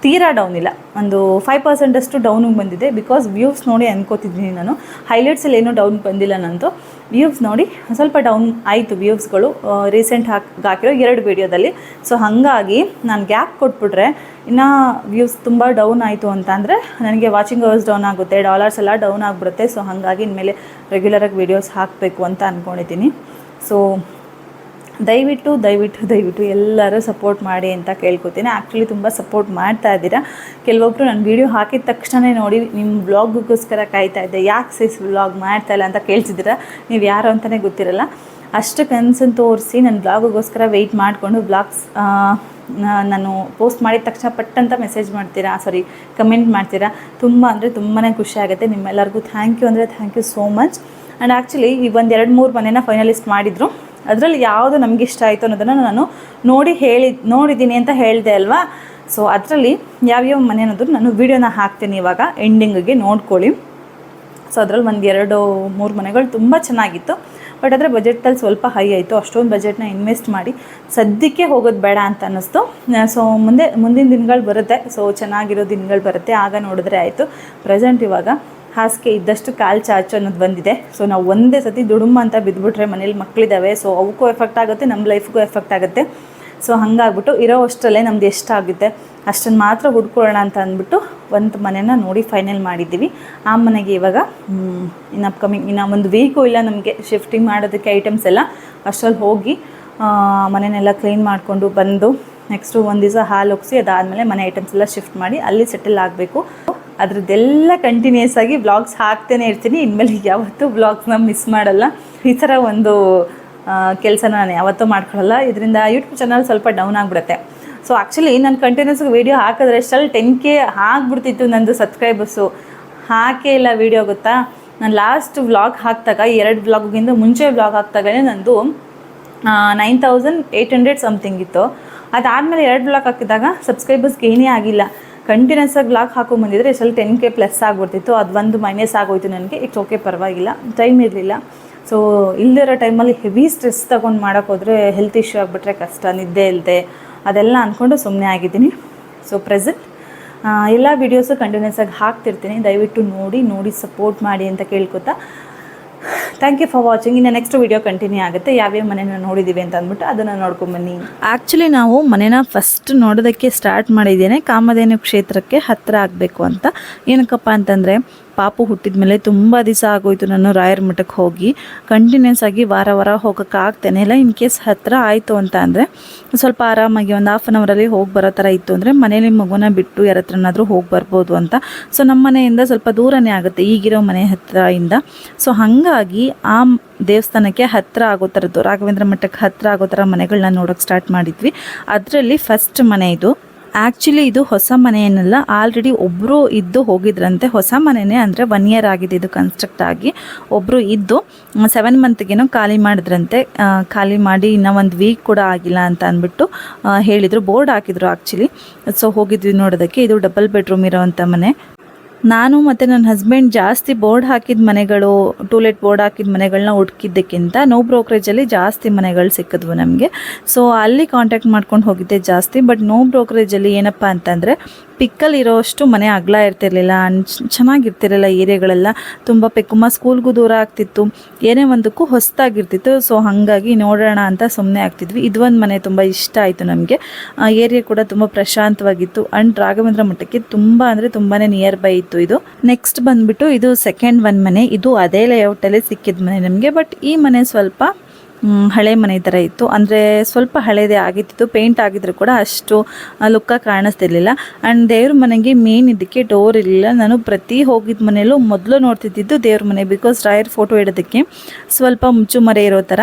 ತೀರಾ ಡೌನ್ ಇಲ್ಲ, ಒಂದು 5% ಅಷ್ಟು ಡೌನಿಗೆ ಬಂದಿದೆ. ಬಿಕಾಸ್ ವ್ಯೂವ್ಸ್ ನೋಡಿ ಅನ್ಕೋತಿದ್ದೀನಿ ನಾನು. ಹೈಲೈಟ್ಸಲ್ಲಿ ಏನೂ ಡೌನ್ ಬಂದಿಲ್ಲ ನಂದು. ವ್ಯೂವ್ಸ್ ನೋಡಿ ಸ್ವಲ್ಪ ಡೌನ್ ಆಯಿತು ವ್ಯೂವ್ಸ್ಗಳು ರೀಸೆಂಟ್ ಹಾಕಿರೋ 2 ವೀಡಿಯೋದಲ್ಲಿ. ಸೊ ಹಾಗಾಗಿ ನಾನು ಗ್ಯಾಪ್ ಕೊಟ್ಬಿಟ್ರೆ ಇನ್ನು ವ್ಯೂವ್ಸ್ ತುಂಬ ಡೌನ್ ಆಯಿತು ಅಂತ ಅಂದರೆ ನನಗೆ ವಾಚಿಂಗ್ ಅವರ್ಸ್ ಡೌನ್ ಆಗುತ್ತೆ, ಡಾಲರ್ಸ್ ಎಲ್ಲ ಡೌನ್ ಆಗಿಬಿಡುತ್ತೆ. ಸೊ ಹಾಗಾಗಿ ಇನ್ಮೇಲೆ ರೆಗ್ಯುಲರಾಗಿ ವೀಡಿಯೋಸ್ ಹಾಕಬೇಕು ಅಂತ ಅಂದ್ಕೊಂಡಿದ್ದೀನಿ. ಸೊ ದಯವಿಟ್ಟು ಎಲ್ಲರೂ ಸಪೋರ್ಟ್ ಮಾಡಿ ಅಂತ ಕೇಳ್ಕೊತೀನಿ. ಆ್ಯಕ್ಚುಲಿ ತುಂಬ ಸಪೋರ್ಟ್ ಮಾಡ್ತಾ ಇದ್ದೀರಾ. ಕೆಲವೊಬ್ಬರು ನಾನು ವೀಡಿಯೋ ಹಾಕಿದ ತಕ್ಷಣ ನೋಡಿ ನಿಮ್ಮ ವ್ಲಾಗ್ಗೋಸ್ಕರ ಕಾಯ್ತಾ ಇದ್ದೆ, ಯಾಕೆ ಸಿಸ್ ವ್ಲಾಗ್ ಮಾಡ್ತಾಯಿಲ್ಲ ಅಂತ ಕೇಳ್ತಿದ್ದೀರಾ. ನೀವು ಯಾರು ಅಂತಲೇ ಗೊತ್ತಿರಲ್ಲ. ಅಷ್ಟು ಕನ್ಸನ್ನು ತೋರಿಸಿ ನನ್ನ ವ್ಲಾಗ್ಗೋಸ್ಕರ ವೆಯ್ಟ್ ಮಾಡಿಕೊಂಡು ವ್ಲಾಗ್ಸ್ ನಾನು ಪೋಸ್ಟ್ ಮಾಡಿದ ತಕ್ಷಣ ಪಟ್ಟಂತ ಮೆಸೇಜ್ ಮಾಡ್ತೀರಾ, ಕಮೆಂಟ್ ಮಾಡ್ತೀರಾ. ತುಂಬ ಅಂದರೆ ತುಂಬಾ ಖುಷಿ ಆಗುತ್ತೆ. ನಿಮ್ಮೆಲ್ಲರಿಗೂ thank you so much. And actually ಈ 1-2-3 ಮನೆನ ಫೈನಲಿಸ್ಟ್ ಮಾಡಿದರು. ಅದರಲ್ಲಿ ಯಾವುದು ನಮಗೆ ಇಷ್ಟ ಆಯಿತು ಅನ್ನೋದನ್ನು ನಾನು ನೋಡಿದ್ದೀನಿ ಅಂತ ಹೇಳಿದೆ ಅಲ್ವಾ. ಸೊ ಅದರಲ್ಲಿ ಯಾವ್ಯಾವ ಮನೆ ಅನ್ನೋದು ನಾನು ವೀಡಿಯೋನ ಹಾಕ್ತೀನಿ ಇವಾಗ ಎಂಡಿಂಗಿಗೆ ನೋಡ್ಕೊಳ್ಳಿ. ಸೊ ಅದರಲ್ಲಿ 1-2-3 ಮನೆಗಳು ತುಂಬ ಚೆನ್ನಾಗಿತ್ತು. ಬಟ್ ಆದರೆ ಬಜೆಟಲ್ಲಿ ಸ್ವಲ್ಪ ಹೈ ಆಯಿತು. ಅಷ್ಟೊಂದು ಬಜೆಟ್ನ ಇನ್ವೆಸ್ಟ್ ಮಾಡಿ ಸದ್ಯಕ್ಕೆ ಹೋಗೋದು ಬೇಡ ಅಂತ ಅನ್ನಿಸ್ತು. ಸೊ ಮುಂದಿನ ದಿನಗಳು ಬರುತ್ತೆ, ಸೊ ಚೆನ್ನಾಗಿರೋ ದಿನಗಳು ಬರುತ್ತೆ, ಆಗ ನೋಡಿದ್ರೆ ಆಯಿತು. ಪ್ರೆಸೆಂಟ್ ಇವಾಗ ಹಾಸಿಗೆ ಇದ್ದಷ್ಟು ಕಾಲು ಚಾಚು ಅನ್ನೋದು ಬಂದಿದೆ. ಸೊ ನಾವು ಒಂದೇ ಸತಿ ದುಡುಮ ಅಂತ ಬಿದ್ದುಬಿಟ್ರೆ ಮನೇಲಿ ಮಕ್ಕಳಿದ್ದಾವೆ, ಸೊ ಅವಕ್ಕೂ ಎಫೆಕ್ಟ್ ಆಗುತ್ತೆ, ನಮ್ಮ ಲೈಫ್ಗೂ ಎಫೆಕ್ಟ್ ಆಗುತ್ತೆ. ಸೊ ಹಾಗಾಗ್ಬಿಟ್ಟು ಇರೋ ಅಷ್ಟರಲ್ಲೇ ನಮ್ದು ಎಷ್ಟಾಗುತ್ತೆ ಅಷ್ಟನ್ನು ಮಾತ್ರ ಹುಡ್ಕೊಳ್ಳೋಣ ಅಂತ ಅಂದ್ಬಿಟ್ಟು ಒಂದು ಮನೆನ ನೋಡಿ ಫೈನಲ್ ಮಾಡಿದ್ದೀವಿ. ಆ ಮನೆಗೆ ಇವಾಗ ಇನ್ನು ಒಂದು ವೀಕು ಇಲ್ಲ ನಮಗೆ ಶಿಫ್ಟಿಂಗ್ ಮಾಡೋದಕ್ಕೆ ಐಟಮ್ಸ್ ಎಲ್ಲ. ಅಷ್ಟರಲ್ಲಿ ಹೋಗಿ ಮನೆಯೆಲ್ಲ ಕ್ಲೀನ್ ಮಾಡಿಕೊಂಡು ಬಂದು ನೆಕ್ಸ್ಟು ಒಂದು ದಿವಸ ಹಾಲು ಒಗ್ಸಿ ಅದಾದಮೇಲೆ ಮನೆ ಐಟಮ್ಸ್ ಎಲ್ಲ ಶಿಫ್ಟ್ ಮಾಡಿ ಅಲ್ಲಿ ಸೆಟಲ್ ಆಗಬೇಕು. ಅದರದ್ದೆಲ್ಲ ಕಂಟಿನ್ಯೂಸ್ ಆಗಿ ವ್ಲಾಗ್ಸ್ ಹಾಕ್ತೇನೆ ಇರ್ತೀನಿ. ಇನ್ಮೇಲೆ ಯಾವತ್ತೂ ವ್ಲಾಗ್ಸ್ನ ಮಿಸ್ ಮಾಡಲ್ಲ. ಈ ಥರ ಒಂದು ಕೆಲಸನ ನಾನು ಯಾವತ್ತೂ ಮಾಡ್ಕೊಳ್ಳಲ್ಲ. ಇದರಿಂದ ಯೂಟ್ಯೂಬ್ ಚಾನಲ್ ಸ್ವಲ್ಪ ಡೌನ್ ಆಗಿಬಿಡುತ್ತೆ. ಸೊ ಆ್ಯಕ್ಚುಲಿ ನಾನು ಕಂಟಿನ್ಯೂಸ್ ವೀಡಿಯೋ ಹಾಕಿದ್ರೆ ಅಷ್ಟರಲ್ಲಿ 10K ಆಗಿಬಿಡ್ತಿತ್ತು ನಂದು ಸಬ್ಸ್ಕ್ರೈಬರ್ಸು. ಹಾಕೇ ಇಲ್ಲ ವೀಡಿಯೋ ಗೊತ್ತಾ. ನಾನು ಲಾಸ್ಟ್ ವ್ಲಾಗ್ ಹಾಕಿದಾಗ 2 ವ್ಲಾಗಿಂದ ಮುಂಚೆ ವ್ಲಾಗ್ ಹಾಕಿದಾಗಲೇ ನಂದು 9800 ಸಮಥಿಂಗ್ ಇತ್ತು. ಅದಾದಮೇಲೆ 2 ವ್ಲಾಗ್ ಹಾಕಿದಾಗ ಸಬ್ಸ್ಕ್ರೈಬರ್ಸ್ ಗೇನೇ ಆಗಿಲ್ಲ. ಕಂಟಿನ್ಯೂಸ್ ಆಗಿ ವ್ಲಾಗ್ ಹಾಕೊಂಡ್ಬಂದಿದ್ರೆ ಇಷ್ಟಲ್ಲಿ 10K ಪ್ಲಸ್ ಆಗಿಬಿಡ್ತಿತ್ತು. ಅದು ಒಂದು ಮೈನಸ್ ಆಗೋಯ್ತು ನನಗೆ. ಇಟ್ಸ್ ಓಕೆ, ಪರವಾಗಿಲ್ಲ, ಟೈಮ್ ಇರಲಿಲ್ಲ. ಸೊ ಇಲ್ಲದಿರೋ ಟೈಮಲ್ಲಿ ಹೆವಿ ಸ್ಟ್ರೆಸ್ ತೊಗೊಂಡು ಮಾಡೋಕ್ಕೋದ್ರೆ ಹೆಲ್ತ್ ಇಶ್ಯೂ ಆಗಿಬಿಟ್ರೆ ಕಷ್ಟ, ನಿದ್ದೆ ಇಲ್ಲದೆ ಅದೆಲ್ಲ ಅಂದ್ಕೊಂಡು ಸುಮ್ಮನೆ ಆಗಿದ್ದೀನಿ. ಸೊ ಪ್ರೆಸೆಂಟ್ ಎಲ್ಲ ವೀಡಿಯೋಸು ಕಂಟಿನ್ಯೂಸ್ ಆಗಿ ಹಾಕ್ತಿರ್ತೀನಿ. ದಯವಿಟ್ಟು ನೋಡಿ ಸಪೋರ್ಟ್ ಮಾಡಿ ಅಂತ ಕೇಳ್ಕೊತಾ ಥ್ಯಾಂಕ್ ಯು ಫಾರ್ ವಾಚಿಂಗ್. ಇನ್ನು ನೆಕ್ಸ್ಟ್ ವೀಡಿಯೋ ಕಂಟಿನ್ಯೂ ಆಗುತ್ತೆ. ಯಾವ್ಯಾವ ಮನೆನ ನೋಡಿದ್ದೀವಿ ಅಂತ ಅಂದ್ಬಿಟ್ಟು ಅದನ್ನು ನೋಡ್ಕೊಂಬನ್ನಿ. ಆ್ಯಕ್ಚುಲಿ ನಾವು ಮನೇನ ಫಸ್ಟ್ ನೋಡೋದಕ್ಕೆ ಸ್ಟಾರ್ಟ್ ಮಾಡಿದ್ದೇನೆ ಕಾಮಧೇನು ಕ್ಷೇತ್ರಕ್ಕೆ ಹತ್ತಿರ ಆಗಬೇಕು ಅಂತ. ಏನಕ್ಕಪ್ಪ ಅಂತಂದರೆ ಪಾಪು ಹುಟ್ಟಿದ ಮೇಲೆ ತುಂಬ ದಿವಸ ಆಗೋಯ್ತು ನಾನು ರಾಯರ ಮಠಕ್ಕೆ ಹೋಗಿ. ಕಂಟಿನ್ಯೂಸ್ ಆಗಿ ವಾರ ಹೋಗೋಕ್ಕಾಗ್ತಾನೆ ಇಲ್ಲ. ಇನ್ ಕೇಸ್ ಹತ್ತಿರ ಆಯಿತು ಅಂತ ಅಂದರೆ ಸ್ವಲ್ಪ ಆರಾಮಾಗಿ ಒಂದು ಹಾಫ್ ಆನ್ ಅವರಲ್ಲಿ ಹೋಗಿ ಬರೋ ಥರ ಇತ್ತು ಅಂದರೆ ಮನೇಲಿ ಮಗುನ ಬಿಟ್ಟು ಯಾರ ಹತ್ರನಾದರೂ ಹೋಗಿ ಬರ್ಬೋದು ಅಂತ. ಸೊ ನಮ್ಮ ಮನೆಯಿಂದ ಸ್ವಲ್ಪ ದೂರನೇ ಆಗುತ್ತೆ ಈಗಿರೋ ಮನೆ ಹತ್ತಿರದಿಂದ. ಸೊ ಹಾಗಾಗಿ ಆ ದೇವಸ್ಥಾನಕ್ಕೆ ಹತ್ತಿರ ಆಗೋ ಥರದ್ದು, ರಾಘವೇಂದ್ರ ಮಠಕ್ಕೆ ಹತ್ತಿರ ಆಗೋ ಥರ ಮನೆಗಳನ್ನ ನೋಡೋಕ್ಕೆ ಸ್ಟಾರ್ಟ್ ಮಾಡಿದ್ವಿ. ಅದರಲ್ಲಿ ಫಸ್ಟ್ ಮನೆ ಇದು. ಆ್ಯಕ್ಚುಲಿ ಇದು ಹೊಸ ಮನೆಯನ್ನೆಲ್ಲ ಆಲ್ರೆಡಿ ಒಬ್ಬರು ಇದ್ದು ಹೋಗಿದ್ರಂತೆ. ಹೊಸ ಮನೆಯೇ ಅಂದರೆ 1 year ಆಗಿದೆ ಇದು ಕನ್ಸ್ಟ್ರಕ್ಟ್ ಆಗಿ. ಒಬ್ಬರು ಇದ್ದು 7 month್ಗೇನೋ ಖಾಲಿ ಮಾಡಿದ್ರಂತೆ. ಖಾಲಿ ಮಾಡಿ ಇನ್ನೂ 1 week ಕೂಡ ಆಗಿಲ್ಲ ಅಂತ ಅಂದ್ಬಿಟ್ಟು ಹೇಳಿದರು. ಬೋರ್ಡ್ ಹಾಕಿದ್ರು ಆ್ಯಕ್ಚುಲಿ. ಸೊ ಹೋಗಿದ್ವಿ ನೋಡೋದಕ್ಕೆ. ಇದು ಡಬಲ್ ಬೆಡ್ರೂಮ್ ಇರೋವಂಥ ಮನೆ. ನಾನು ಮತ್ತು ನನ್ನ ಹಸ್ಬೆಂಡ್ ಜಾಸ್ತಿ ಬೋರ್ಡ್ ಹಾಕಿದ ಮನೆಗಳು, ಟೂಲೆಟ್ ಬೋರ್ಡ್ ಹಾಕಿದ ಮನೆಗಳನ್ನ ಹುಡುಕಿದ್ದಕ್ಕಿಂತ ನೋ ಬ್ರೋಕ್ರೇಜಲ್ಲಿ ಜಾಸ್ತಿ ಮನೆಗಳು ಸಿಕ್ಕಿದ್ವು ನಮಗೆ. ಸೊ ಅಲ್ಲಿ ಕಾಂಟ್ಯಾಕ್ಟ್ ಮಾಡ್ಕೊಂಡು ಹೋಗಿದ್ದೆ ಜಾಸ್ತಿ. ಬಟ್ ನೋ ಬ್ರೋಕ್ರೇಜಲ್ಲಿ ಏನಪ್ಪ ಅಂತಂದರೆ ಪಿಕ್ಕಲ್ಲಿ ಇರೋಷ್ಟು ಮನೆ ಅಗಲ ಇರ್ತಿರ್ಲಿಲ್ಲ, ಚೆನ್ನಾಗಿರ್ತಿರಲಿಲ್ಲ. ಏರಿಯಾಗಳೆಲ್ಲ ತುಂಬ ಪೆಕ್ಕುಮ್ಮ ಸ್ಕೂಲ್ಗೂ ದೂರ ಆಗ್ತಿತ್ತು, ಏನೇ ಒಂದಕ್ಕೂ ಹೊಸದಾಗಿರ್ತಿತ್ತು. ಸೊ ಹಾಗಾಗಿ ನೋಡೋಣ ಅಂತ ಸುಮ್ಮನೆ ಆಗ್ತಿದ್ವಿ. ಇದೊಂದು ಮನೆ ತುಂಬ ಇಷ್ಟ ಆಯಿತು ನಮಗೆ. ಏರಿಯಾ ಕೂಡ ತುಂಬ ಪ್ರಶಾಂತವಾಗಿತ್ತು. ಆ್ಯಂಡ್ ರಾಘವೇಂದ್ರ ಮಠಕ್ಕೆ ತುಂಬ ಅಂದರೆ ತುಂಬಾ ನಿಯರ್ ಬೈ ಇತ್ತು ಇದು. ನೆಕ್ಸ್ಟ್ ಬಂದುಬಿಟ್ಟು ಇದು ಸೆಕೆಂಡ್ ಒನ್ ಮನೆ. ಇದು ಅದೇ ಲೇಔಟಲ್ಲಿ ಸಿಕ್ಕಿದ ಮನೆ ನಮಗೆ. ಬಟ್ ಈ ಮನೆ ಸ್ವಲ್ಪ ಹಳೆ ಮನೆ ಥರ ಇತ್ತು. ಅಂದರೆ ಸ್ವಲ್ಪ ಹಳೇದೇ ಆಗಿತ್ತು. ಪೇಂಟ್ ಆಗಿದ್ರು ಕೂಡ ಅಷ್ಟು ಲುಕ್ಕಾಗಿ ಕಾಣಿಸ್ತಿರ್ಲಿಲ್ಲ. ಆ್ಯಂಡ್ ದೇವ್ರ ಮನೆಗೆ ಮೇನ್ ಇದಕ್ಕೆ ಡೋರ್ ಇರಲಿಲ್ಲ. ನಾನು ಪ್ರತಿ ಹೋಗಿದ್ದ ಮನೆಯಲ್ಲೂ ಮೊದಲು ನೋಡ್ತಿದ್ದಿದ್ದು ದೇವ್ರ ಮನೆ. ಬಿಕಾಸ್ ರಾಯರ್ ಫೋಟೋ ಇಡೋದಕ್ಕೆ ಸ್ವಲ್ಪ ಮುಚ್ಚುಮರೆ ಇರೋ ಥರ.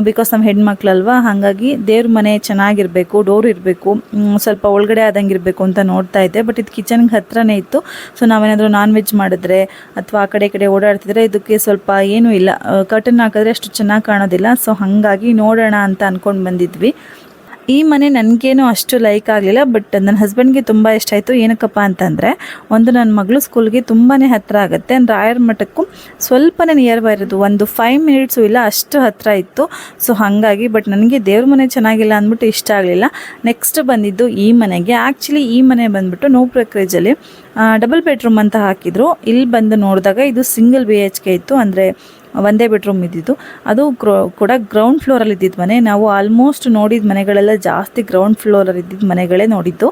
ಬಿಕಾಸ್ ನಮ್ಮ ಹೆಣ್ಮಕ್ಳಲ್ವ, ಹಾಗಾಗಿ ದೇವ್ರ ಮನೆ ಚೆನ್ನಾಗಿರಬೇಕು, ಡೋರ್ ಇರಬೇಕು, ಸ್ವಲ್ಪ ಒಳಗಡೆ ಆದಂಗೆ ಇರಬೇಕು ಅಂತ ನೋಡ್ತಾ ಇದ್ದೆ. ಬಟ್ ಇದು ಕಿಚನ್ಗೆ ಹತ್ರನೇ ಇತ್ತು. ಸೊ ನಾವೇನಾದರೂ ನಾನ್ ವೆಜ್ ಮಾಡಿದ್ರೆ ಅಥವಾ ಆ ಕಡೆ ಓಡಾಡ್ತಿದ್ರೆ ಇದಕ್ಕೆ ಸ್ವಲ್ಪ ಏನೂ ಇಲ್ಲ, ಕರ್ಟನ್ ಹಾಕಿದ್ರೆ ಅಷ್ಟು ಚೆನ್ನಾಗಿ ಕಾಣೋದಿಲ್ಲ. ಸೊ ಹಾಗಾಗಿ ನೋಡೋಣ ಅಂತ ಅಂದ್ಕೊಂಡು ಬಂದಿದ್ವಿ. ಈ ಮನೆ ನನಗೇನು ಅಷ್ಟು ಲೈಕ್ ಆಗಲಿಲ್ಲ. ಬಟ್ ನನ್ನ ಹಸ್ಬೆಂಡ್ಗೆ ತುಂಬ ಇಷ್ಟ ಆಯಿತು. ಏನಕ್ಕಪ್ಪ ಅಂತಂದರೆ ಒಂದು ನನ್ನ ಮಗಳು ಸ್ಕೂಲ್ಗೆ ತುಂಬಾ ಹತ್ತಿರ ಆಗುತ್ತೆ. ರಾಯರ ಮಠಕ್ಕೂ ಸ್ವಲ್ಪನೇ ನಿಯರ್ ಬೈ ಇರೋದು, ಒಂದು 5 minutes ಇಲ್ಲ ಅಷ್ಟು ಹತ್ತಿರ ಇತ್ತು. ಸೊ ಹಾಗಾಗಿ ಬಟ್ ನನಗೆ ದೇವ್ರ ಮನೆ ಚೆನ್ನಾಗಿಲ್ಲ ಅಂದ್ಬಿಟ್ಟು ಇಷ್ಟ ಆಗಲಿಲ್ಲ. ನೆಕ್ಸ್ಟ್ ಬಂದಿದ್ದು ಈ ಮನೆಗೆ. ಆ್ಯಕ್ಚುಲಿ ಈ ಮನೆ ಬಂದುಬಿಟ್ಟು ನೋ ಬ್ರೋಕ್ರೇಜಲ್ಲಿ ಡಬಲ್ ಬೆಡ್ರೂಮ್ ಅಂತ ಹಾಕಿದ್ರು. ಇಲ್ಲಿ ಬಂದು ನೋಡಿದಾಗ ಇದು ಸಿಂಗಲ್ BHK ಇತ್ತು. ಅಂದರೆ ಒಂದೇ ಬೆಡ್ರೂಮ್ ಇದ್ದಿದ್ದು. ಅದು ಕೂಡ ಗ್ರೌಂಡ್ ಫ್ಲೋರಲ್ಲಿ ಇದ್ದಿದ್ದು ಮನೆ. ನಾವು ಆಲ್ಮೋಸ್ಟ್ ನೋಡಿದ ಮನೆಗಳೆಲ್ಲ ಜಾಸ್ತಿ ಗ್ರೌಂಡ್ ಫ್ಲೋರಲ್ಲಿ ಇದ್ದಿದ್ದು ಮನೆಗಳೇ ನೋಡಿದ್ದು.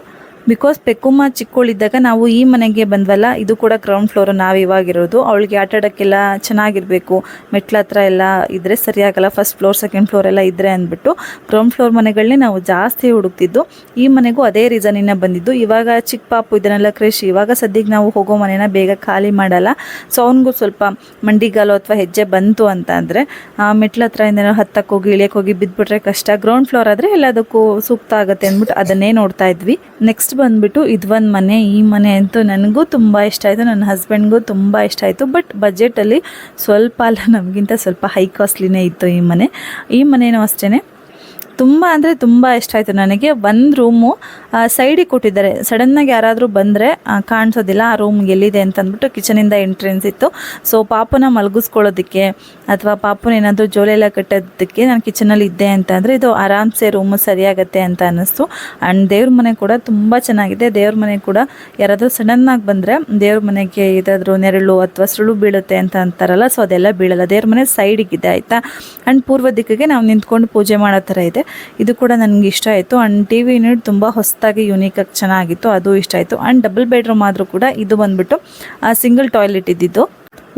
ಬಿಕಾಸ್ ಪೆಕ್ಕುಮ್ಮ ಚಿಕ್ಕವಳಿದ್ದಾಗ ನಾವು ಈ ಮನೆಗೆ ಬಂದ್ವಲ್ಲ, ಇದು ಕೂಡ ಗ್ರೌಂಡ್ ಫ್ಲೋರು ನಾವು ಇವಾಗಿರೋದು. ಅವಳಿಗೆ ಆಟ ಆಡೋಕ್ಕೆಲ್ಲ ಚೆನ್ನಾಗಿರಬೇಕು, ಮೆಟ್ಲ ಹತ್ರ ಎಲ್ಲ ಇದ್ದರೆ ಸರಿಯಾಗಲ್ಲ, ಫಸ್ಟ್ ಫ್ಲೋರ್ ಸೆಕೆಂಡ್ ಫ್ಲೋರ್ ಎಲ್ಲ ಇದ್ದರೆ ಅಂದ್ಬಿಟ್ಟು ಗ್ರೌಂಡ್ ಫ್ಲೋರ್ ಮನೆಗಳನ್ನೇ ನಾವು ಜಾಸ್ತಿ ಹುಡುಕ್ತಿದ್ದು. ಈ ಮನೆಗೂ ಅದೇ ರೀಸನಿಂದ ಬಂದಿದ್ದು. ಇವಾಗ ಚಿಕ್ಕ ಪಾಪು ಇದನ್ನೆಲ್ಲ ಕ್ರೇಶ್, ಇವಾಗ ಸದ್ಯಕ್ಕೆ ನಾವು ಹೋಗೋ ಮನೇನ ಬೇಗ ಖಾಲಿ ಮಾಡಲ್ಲ. ಸೊ ಅವನಿಗೂ ಸ್ವಲ್ಪ ಮಂಡಿಗಾಲು ಅಥವಾ ಹೆಜ್ಜೆ ಬಂತು ಅಂತ ಅಂದರೆ ಮೆಟ್ಲ ಹತ್ರದಿಂದ ಹತ್ತಕ್ಕೆ ಹೋಗಿ ಇಳಿಯಕ್ಕೆ ಹೋಗಿ ಬಿದ್ದುಬಿಟ್ರೆ ಕಷ್ಟ. ಗ್ರೌಂಡ್ ಫ್ಲೋರ್ ಆದರೆ ಎಲ್ಲದಕ್ಕೂ ಸೂಕ್ತ ಆಗುತ್ತೆ ಅಂದ್ಬಿಟ್ಟು ಅದನ್ನೇ ನೋಡ್ತಾ ಇದ್ವಿ. ನೆಕ್ಸ್ಟ್ ಬಂದ್ಬಿಟ್ಟು ಇದೊಂದು ಮನೆ. ಈ ಮನೆ ಅಂತೂ ನನಗೂ ತುಂಬ ಇಷ್ಟ ಆಯಿತು, ನನ್ನ ಹಸ್ಬೆಂಡ್ಗೂ ತುಂಬ ಇಷ್ಟ ಆಯಿತು. ಬಟ್ ಬಜೆಟಲ್ಲಿ ಸ್ವಲ್ಪ ಅಲ್ಲ, ನಮಗಿಂತ ಸ್ವಲ್ಪ ಹೈ ಕಾಸ್ಟ್ಲಿನೇ ಇತ್ತು ಈ ಮನೇನೂ ಅಷ್ಟೇ. ತುಂಬ ಅಂದರೆ ತುಂಬ ಇಷ್ಟ ಆಯಿತು ನನಗೆ. ಒಂದು ರೂಮು ಸೈಡಿಗೆ ಕೊಟ್ಟಿದ್ದಾರೆ. ಸಡನ್ನಾಗಿ ಯಾರಾದರೂ ಬಂದರೆ ಕಾಣಿಸೋದಿಲ್ಲ ಆ ರೂಮ್ ಎಲ್ಲಿದೆ ಅಂತ ಅಂದ್ಬಿಟ್ಟು. ಕಿಚನಿಂದ ಎಂಟ್ರೆನ್ಸ್ ಇತ್ತು. ಸೊ ಪಾಪುನ ಮಲಗಿಸ್ಕೊಳ್ಳೋದಕ್ಕೆ ಅಥವಾ ಪಾಪುನ ಏನಾದರೂ ಜೋಲೆಲ್ಲ ಕಟ್ಟೋದಕ್ಕೆ ನಾನು ಕಿಚನಲ್ಲಿ ಇದ್ದೆ ಅಂತ ಅಂದರೆ ಇದು ಆರಾಮ್ಸೆ ರೂಮು ಸರಿಯಾಗತ್ತೆ ಅಂತ ಅನ್ನಿಸ್ತು. ಆ್ಯಂಡ್ ದೇವ್ರ ಮನೆ ಕೂಡ ತುಂಬ ಚೆನ್ನಾಗಿದೆ. ದೇವ್ರ ಮನೆ ಕೂಡ ಯಾರಾದರೂ ಸಡನ್ನಾಗಿ ಬಂದರೆ ದೇವ್ರ ಮನೆಗೆ ಏದಾದರೂ ನೆರಳು ಅಥವಾ ಸುಳು ಬೀಳುತ್ತೆ ಅಂತ ಅಂತಾರಲ್ಲ, ಸೊ ಅದೆಲ್ಲ ಬೀಳಲ್ಲ. ದೇವ್ರ ಮನೆ ಸೈಡಿಗಿದೆ ಆಯಿತಾ. ಆ್ಯಂಡ್ ಪೂರ್ವ ದಿಕ್ಕಿಗೆ ನಾವು ನಿಂತ್ಕೊಂಡು ಪೂಜೆ ಮಾಡೋ ಥರ ಇದೆ. ಇದು ಕೂಡ ನನಗೆ ಇಷ್ಟ ಆಯಿತು. ಆ್ಯಂಡ್ TV ಯೂನಿಟ್ ತುಂಬ ಹೊಸದಾಗಿ ಯೂನಿಕಾಗಿ ಚೆನ್ನಾಗಿತ್ತು, ಅದು ಇಷ್ಟ ಆಯಿತು. ಆ್ಯಂಡ್ ಡಬಲ್ ಬೆಡ್ರೂಮ್ ಆದರೂ ಕೂಡ ಇದು ಬಂದುಬಿಟ್ಟು ಸಿಂಗಲ್ ಟಾಯ್ಲೆಟ್ ಇದ್ದಿದ್ದು.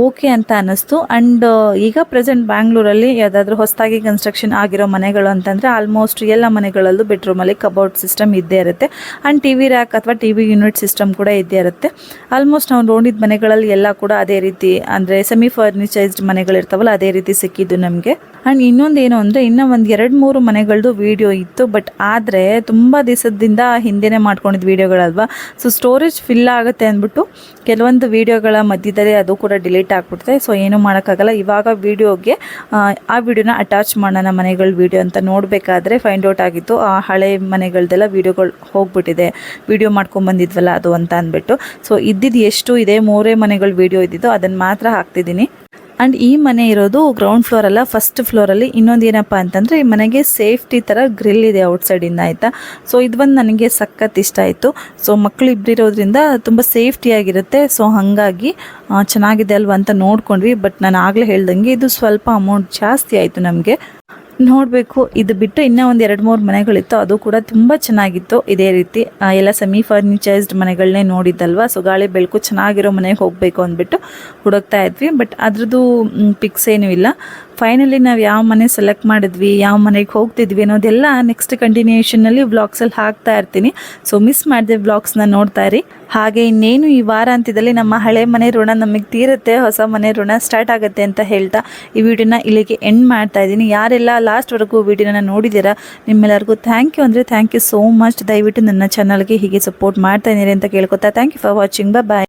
ಓಕೆ ಅಂತ ಅನ್ನಿಸ್ತು. ಆ್ಯಂಡ್ ಈಗ ಪ್ರೆಸೆಂಟ್ ಬ್ಯಾಂಗ್ಳೂರಲ್ಲಿ ಯಾವುದಾದ್ರೂ ಹೊಸದಾಗಿ ಕನ್ಸ್ಟ್ರಕ್ಷನ್ ಆಗಿರೋ ಮನೆಗಳು ಅಂತಂದರೆ ಆಲ್ಮೋಸ್ಟ್ ಎಲ್ಲ ಮನೆಗಳಲ್ಲೂ ಬೆಡ್ರೂಮಲ್ಲಿ ಕಬೋರ್ಡ್ ಸಿಸ್ಟಮ್ ಇದ್ದೇ ಇರುತ್ತೆ. ಆ್ಯಂಡ್ TV ರ್ಯಾಕ್ ಅಥವಾ TV ಯೂನಿಟ್ ಸಿಸ್ಟಮ್ ಕೂಡ ಇದ್ದೇ ಇರುತ್ತೆ. ಆಲ್ಮೋಸ್ಟ್ ನಾವು ನೋಡಿದ ಮನೆಗಳಲ್ಲಿ ಎಲ್ಲ ಕೂಡ ಅದೇ ರೀತಿ, ಅಂದರೆ ಸೆಮಿ ಫರ್ನಿಚರ್ಸ್ಡ್ ಮನೆಗಳಿರ್ತಾವಲ್ಲ ಅದೇ ರೀತಿ ಸಿಕ್ಕಿದ್ದು ನಮಗೆ. ಆ್ಯಂಡ್ ಇನ್ನೊಂದು ಏನು ಅಂದರೆ ಇನ್ನೂ ಒಂದು 2-3 ಮನೆಗಳದ್ದು ವೀಡಿಯೋ ಇತ್ತು. ಬಟ್ ಆದರೆ ತುಂಬ ದಿವಸದಿಂದ ಹಿಂದೆನೇ ಮಾಡ್ಕೊಂಡಿದ್ದು ವೀಡಿಯೋಗಳಲ್ವ, ಸೊ ಸ್ಟೋರೇಜ್ ಫಿಲ್ ಆಗುತ್ತೆ ಅಂದ್ಬಿಟ್ಟು ಕೆಲವೊಂದು ವೀಡಿಯೋಗಳ ಮಧ್ಯದಲ್ಲಿ ಅದು ಕೂಡ ಡಿಲೀಟ್ ಲೇಟ್ ಆಗ್ಬಿಡುತ್ತೆ. ಸೊ ಏನೂ ಮಾಡೋಕ್ಕಾಗಲ್ಲ. ಇವಾಗ ವೀಡಿಯೋಗೆ ಆ ವಿಡಿಯೋನ ಅಟ್ಯಾಚ್ ಮಾಡೋಣ ಮನೆಗಳ ವೀಡಿಯೋ ಅಂತ ನೋಡಬೇಕಾದ್ರೆ ಫೈಂಡ್ ಔಟ್ ಆಗಿತ್ತು ಆ ಹಳೆ ಮನೆಗಳದೆಲ್ಲ ವೀಡಿಯೋಗಳು ಹೋಗ್ಬಿಟ್ಟಿದೆ, ವೀಡಿಯೋ ಮಾಡ್ಕೊಂಬಂದಿದ್ವಲ್ಲ ಅದು ಅಂತ ಅಂದ್ಬಿಟ್ಟು. ಸೊ ಇದ್ದಿದ್ದು ಎಷ್ಟು ಇದೆ 3 ಮನೆಗಳ ವೀಡಿಯೋ ಇದ್ದಿದ್ದು ಅದನ್ನು ಮಾತ್ರ ಹಾಕ್ತಿದ್ದೀನಿ. ಆ್ಯಂಡ್ ಈ ಮನೆ ಇರೋದು ಗ್ರೌಂಡ್ ಫ್ಲೋರ್ ಅಲ್ಲ, ಫಸ್ಟ್ ಫ್ಲೋರಲ್ಲಿ. ಇನ್ನೊಂದು ಏನಪ್ಪ ಅಂತಂದರೆ ಈ ಮನೆಗೆ ಸೇಫ್ಟಿ ಥರ ಗ್ರಿಲ್ ಇದೆ ಔಟ್ಸೈಡಿಂದ, ಆಯಿತಾ. ಸೊ ಇದು ಒಂದು ನನಗೆ ಸಖತ್ ಇಷ್ಟ ಆಯಿತು. ಸೊ ಮಕ್ಕಳು ಇಬ್ಬರಿರೋದ್ರಿಂದ ತುಂಬ ಸೇಫ್ಟಿಯಾಗಿರುತ್ತೆ. ಸೊ ಹಾಗಾಗಿ ಚೆನ್ನಾಗಿದೆ ಅಲ್ವಾ ಅಂತ ನೋಡ್ಕೊಂಡ್ವಿ. ಬಟ್ ನಾನು ಆಗಲೇ ಹೇಳ್ದಂಗೆ ಇದು ಸ್ವಲ್ಪ ಅಮೌಂಟ್ ಜಾಸ್ತಿ ಆಯಿತು ನಮಗೆ. ನೋಡಬೇಕು. ಇದು ಬಿಟ್ಟು ಇನ್ನೂ ಒಂದು 2-3 ಮನೆಗಳಿತ್ತು, ಅದು ಕೂಡ ತುಂಬ ಚೆನ್ನಾಗಿತ್ತು. ಇದೇ ರೀತಿ ಎಲ್ಲ ಸೆಮಿ ಫರ್ನಿಚರ್ಸ್ಡ್ ಮನೆಗಳನ್ನೇ ನೋಡಿದ್ದಲ್ವ. ಸೊ ಗಾಳಿ ಬೆಳಕು ಚೆನ್ನಾಗಿರೋ ಮನೆಗೆ ಹೋಗಬೇಕು ಅಂದ್ಬಿಟ್ಟು ಹುಡುಕ್ತಾ ಇದ್ವಿ. ಬಟ್ ಅದ್ರದ್ದು ಪಿಕ್ಸ್ ಏನೂ ಇಲ್ಲ. ಫೈನಲಿ ನಾವು ಯಾವ ಮನೆ ಸೆಲೆಕ್ಟ್ ಮಾಡಿದ್ವಿ, ಯಾವ ಮನೆಗೆ ಹೋಗ್ತಿದ್ವಿ ಅನ್ನೋದೆಲ್ಲ ನೆಕ್ಸ್ಟ್ ಕಂಟಿನ್ಯೂಷನಲ್ಲಿ ವ್ಲಾಗ್ಸಲ್ಲಿ ಹಾಕ್ತಾ ಇರ್ತೀನಿ. ಸೊ ಮಿಸ್ ಮಾಡಿದೆ ವ್ಲಾಗ್ಸ್ನ ನೋಡ್ತಾ ಇರಿ. ಹಾಗೆ ಇನ್ನೇನು ಈ ವಾರಾಂತ್ಯದಲ್ಲಿ ನಮ್ಮ ಹಳೆ ಮನೆ ಋಣ ನಮಗೆ ತೀರುತ್ತೆ, ಹೊಸ ಮನೆ ಋಣ ಸ್ಟಾರ್ಟ್ ಆಗುತ್ತೆ ಅಂತ ಹೇಳ್ತಾ ಈ ವಿಡಿಯೋನ ಇಲ್ಲಿಗೆ ಎಂಡ್ ಮಾಡ್ತಾ ಇದ್ದೀನಿ. ಯಾರೆಲ್ಲ ಲಾಸ್ಟ್ವರೆಗೂ ವಿಡಿಯೋನ ನೋಡಿದ್ದೀರಾ ನಿಮ್ಮೆಲ್ಲರಿಗೂ ಥ್ಯಾಂಕ್ ಯು ಸೋ ಮಚ್. ದಯವಿಟ್ಟು ನನ್ನ ಚಾನಲ್ಗೆ ಹೀಗೆ ಸಪೋರ್ಟ್ ಮಾಡ್ತಾ ಇದ್ದೀರಿ ಅಂತ ಕೇಳ್ಕೊತಾ thank you for watching. Bye.